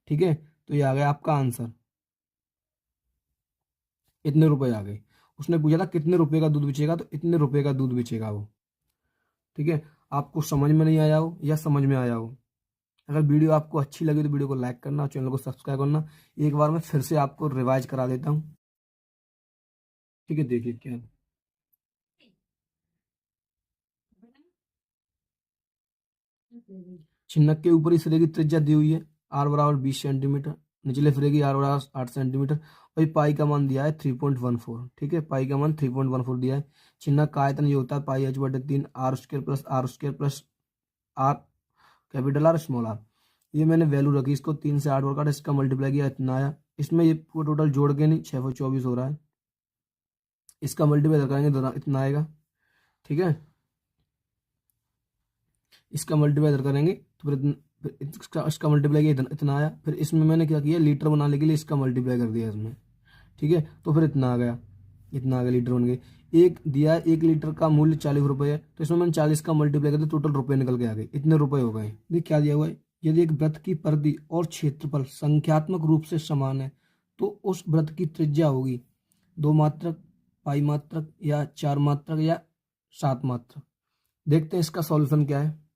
ठीक है, तो ये आ गया आपका आंसर, इतने रुपए आ गए। उसने पूछा था कितने रुपए का दूध बेचेगा, तो इतने रुपए का दूध बेचेगा वो। ठीक है, आपको समझ में नहीं आया हो या समझ में आया हो, अगर वीडियो आपको अच्छी लगी तो वीडियो को लाइक करना, चैनल को सब्सक्राइब करना। एक बार मैं फिर से आपको रिवाइज करा देता हूँ। ठीक है, देखिए क्या है। चिन्हक के ऊपरी सिरे की त्रिज्या दी हुई है r = 20 सेंटीमीटर, निचले सिरे की r = 8 सेंटीमीटर, और पाई का मान दिया है 3.14। ठीक है, पाई का मान 3.14 दिया है। चिन्हक का आयतन ये होता है πh/3 r² R capital R small R. ये मैंने वैल्यू रखी, इसको 3 से 8 और काटा, इसका मल्टीप्लाई किया, इतना आया। इसमें ये पूरा टोटल जोड़ के नहीं 624 हो रहा है, इसका मल्टीप्लाई करेंगे तो इतना आएगा। ठीक है, इसका मल्टीप्लाई इधर करेंगे तो फिर इसका मल्टीप्लाई किया, इतना आया। फिर इसमें मैंने क्या किया, लीटर बनाने के लिए इसका मल्टीप्लाई कर दिया इसमें। ठीक है, तो फिर इतना आ गया, इतना आ गया, लीटर बन गए। एक दिया है 1 लीटर का मूल्य 40 रुपये है, तो इसमें मैंने 40 का मल्टीप्लाई कर दिया, टोटल रुपये निकल के आ गए, इतने रुपये हो गए। देखिए क्या दिया हुआ है, यदि एक वृत्त की परिधि और क्षेत्रफल संख्यात्मक रूप से समान है तो उस वृत्त की त्रिज्या होगी 2 मात्रक, पाई मात्रक, या 4 मात्रक, या 7 मात्रक। देखते हैं इसका सॉल्यूशन क्या है।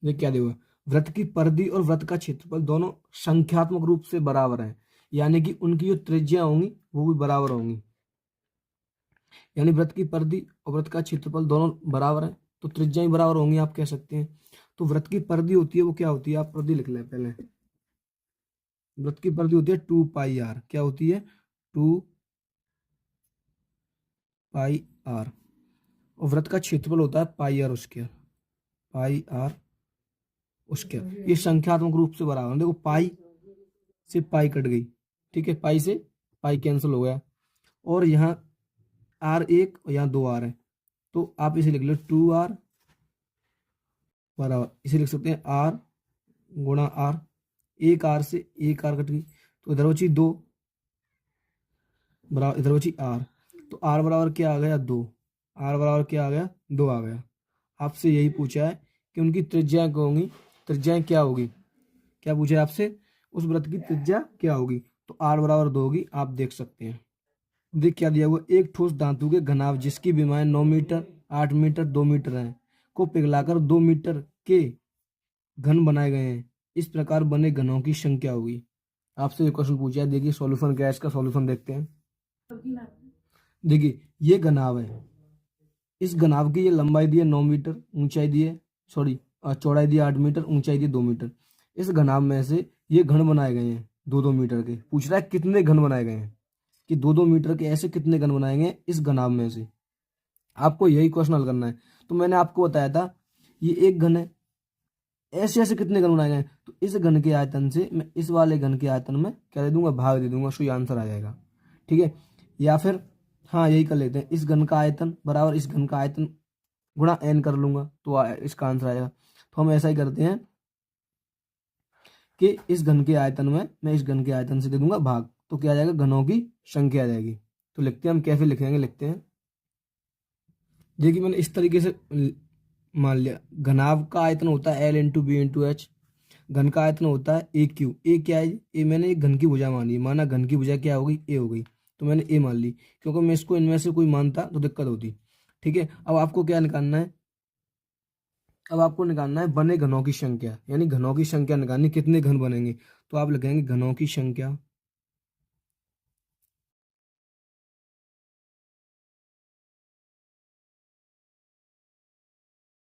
ये क्या दिया हुआ है, वृत्त की परिधि और वृत्त का क्षेत्रफल दोनों संख्यात्मक रूप से बराबर हैं, यानी कि उनकी जो त्रिज्या होंगी वो भी बराबर होंगी। यानी वृत्त की परिधि और वृत्त का क्षेत्रफल दोनों बराबर हैं, तो त्रिज्या ही बराबर होंगी, आप कह सकते हैं। तो वृत्त की परिधि होती है, वो क्या होती है, आप परिधि लिख लें पहले। वृत्त की परिधि होती है 2πr, क्या होती है, 2πr। और वृत्त का क्षेत्रफल होता है πr², πr²। ये संख्यात्मक रूप से बराबर है। देखो पाई से पाई कट गई, ठीक है, पाई से पाई कैंसिल हो गया, और यहाँ r1 और यहाँ 2r है, तो आप इसे लिख लो 2r बराबर, इसे लिख सकते हैं r गुणा r, एक r से एक r कट गई, तो इधर बची 2 बराबर, इधर बची r, तो r बराबर क्या आ गया 2, r बराबर क्या आ गया 2 आ गया। आपसे यही पूछा है कि उनकी त्रिज्याएं क्या होंगी, त्रिज्याएं क्या होगी, क्या पूछा है आपसे, उस वृत्त की त्रिज्या क्या होगी, तो r बराबर 2 होगी, आप देख सकते हैं। देख क्या दिया हुआ, एक ठोस धातु के घनाभ जिसकी विमाएं 9 मीटर, 8 मीटर, 2 मीटर हैं को पिघलाकर 2 मीटर के घन बनाए गए हैं, इस प्रकार बने घनों की संख्या होगी। आपसे ये क्वेश्चन पूछा है, देखिए सॉल्यूशन क्या है, इसका सॉल्यूशन देखते हैं। देखिए ये घनाभ है, इस घनाभ की ये लंबाई दी है 9 मीटर, ऊंचाई दी है, सॉरी चौड़ाई दी है 8 मीटर, ऊंचाई दी है 2 मीटर। इस घनाभ में से ये घन बनाए गए हैं 2-2 मीटर के, पूछ रहा है कितने घन बनाए गए हैं, कि 2-2 मीटर के ऐसे कितने घन बनाए गए इस घनाभ में से, आपको यही क्वेश्चन हल करना है। तो मैंने आपको बताया था ये एक घन है, ऐसे ऐसे कितने घन बनाए गए, तो इस घन के आयतन से मैं इस वाले घन के आयतन में क्या दे दूंगा, भाग दे दूंगा, सो ये आंसर आ जाएगा। ठीक है, या फिर हाँ यही कर लेते हैं, इस घन का आयतन बराबर इस घन का आयतन गुणा n कर लूंगा, तो इसका आंसर आएगा। तो हम ऐसा ही करते हैं कि इस घन के आयतन में मैं इस घन के आयतन से दे दूंगा भाग, तो क्या आ जाएगा, घनों की संख्या आ जाएगी। तो लिखते हैं हम, कैसे लिखेंगे, लिखते हैं। देखिए मैंने इस तरीके से मान लिया, घनाभ का आयतन होता है L × B × H, घन का आयतन होता है AQ, ए क्या है, ए मैंने एक घन की भुजा मानी, माना घन की भुजा क्या हो गई, ए हो गई, तो मैंने ए मान ली, क्योंकि मैं इसको इनमें से कोई मानता तो दिक्कत होती। ठीक है, अब आपको क्या निकालना है, अब आपको निकालना है बने घनों की संख्या, यानी घनों की संख्या निकालनी, कितने घन बनेंगे। तो आप लिखेंगे घनों की संख्या,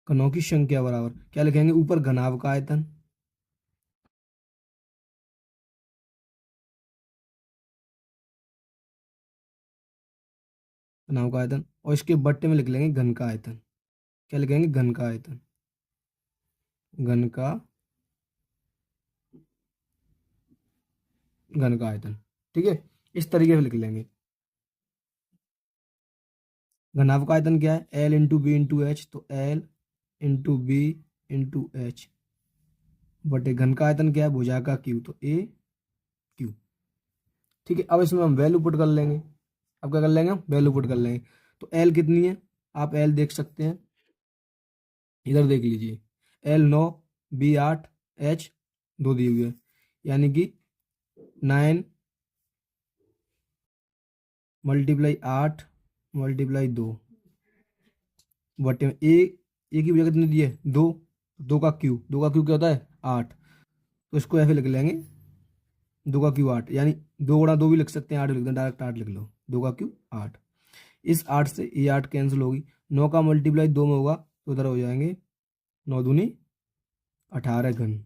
घनों की संख्या बराबर क्या लिखेंगे, ऊपर घनाभ का आयतन, घनाभ का आयतन, और इसके बट्टे में लिख लेंगे घन का आयतन। क्या लिखेंगे, घन का आयतन, घन का, घन का आयतन। ठीक है, इस तरीके से लिख लेंगे। घनाभ का आयतन क्या है, L into B into H, तो L into B into H बटे घन का आयतन क्या है, भुजा का क्यू, तो ए क्यू। ठीक है, अब इसमें हम वैल्यू पुट कर लेंगे। अब क्या कर लेंगे, हम वैल्यू पुट कर लेंगे। तो एल कितनी है, आप एल देख सकते हैं, इधर देख लीजिए, एल 9, बी 8, एच 2 दिए हुए हैं, यानी कि 9 मल्टीप्लाई 8 मल्टीप्लाई 2 बटे में ए की वजह कितनी दी है, 2, 2 का क्यू, 2 का क्यू क्या होता है 8, तो इसको ऐसे लिख लेंगे 2 का क्यू 8, यानी 2 गुणा 2 भी लिख सकते हैं, 8 भी लिख दें, डायरेक्ट 8 लिख लो, 2 का क्यू 8। इस 8 से ये 8 कैंसिल होगी, 9 का मल्टीप्लाई 2 में होगा तो उधर हो जाएंगे 9 दूनी 18 घन।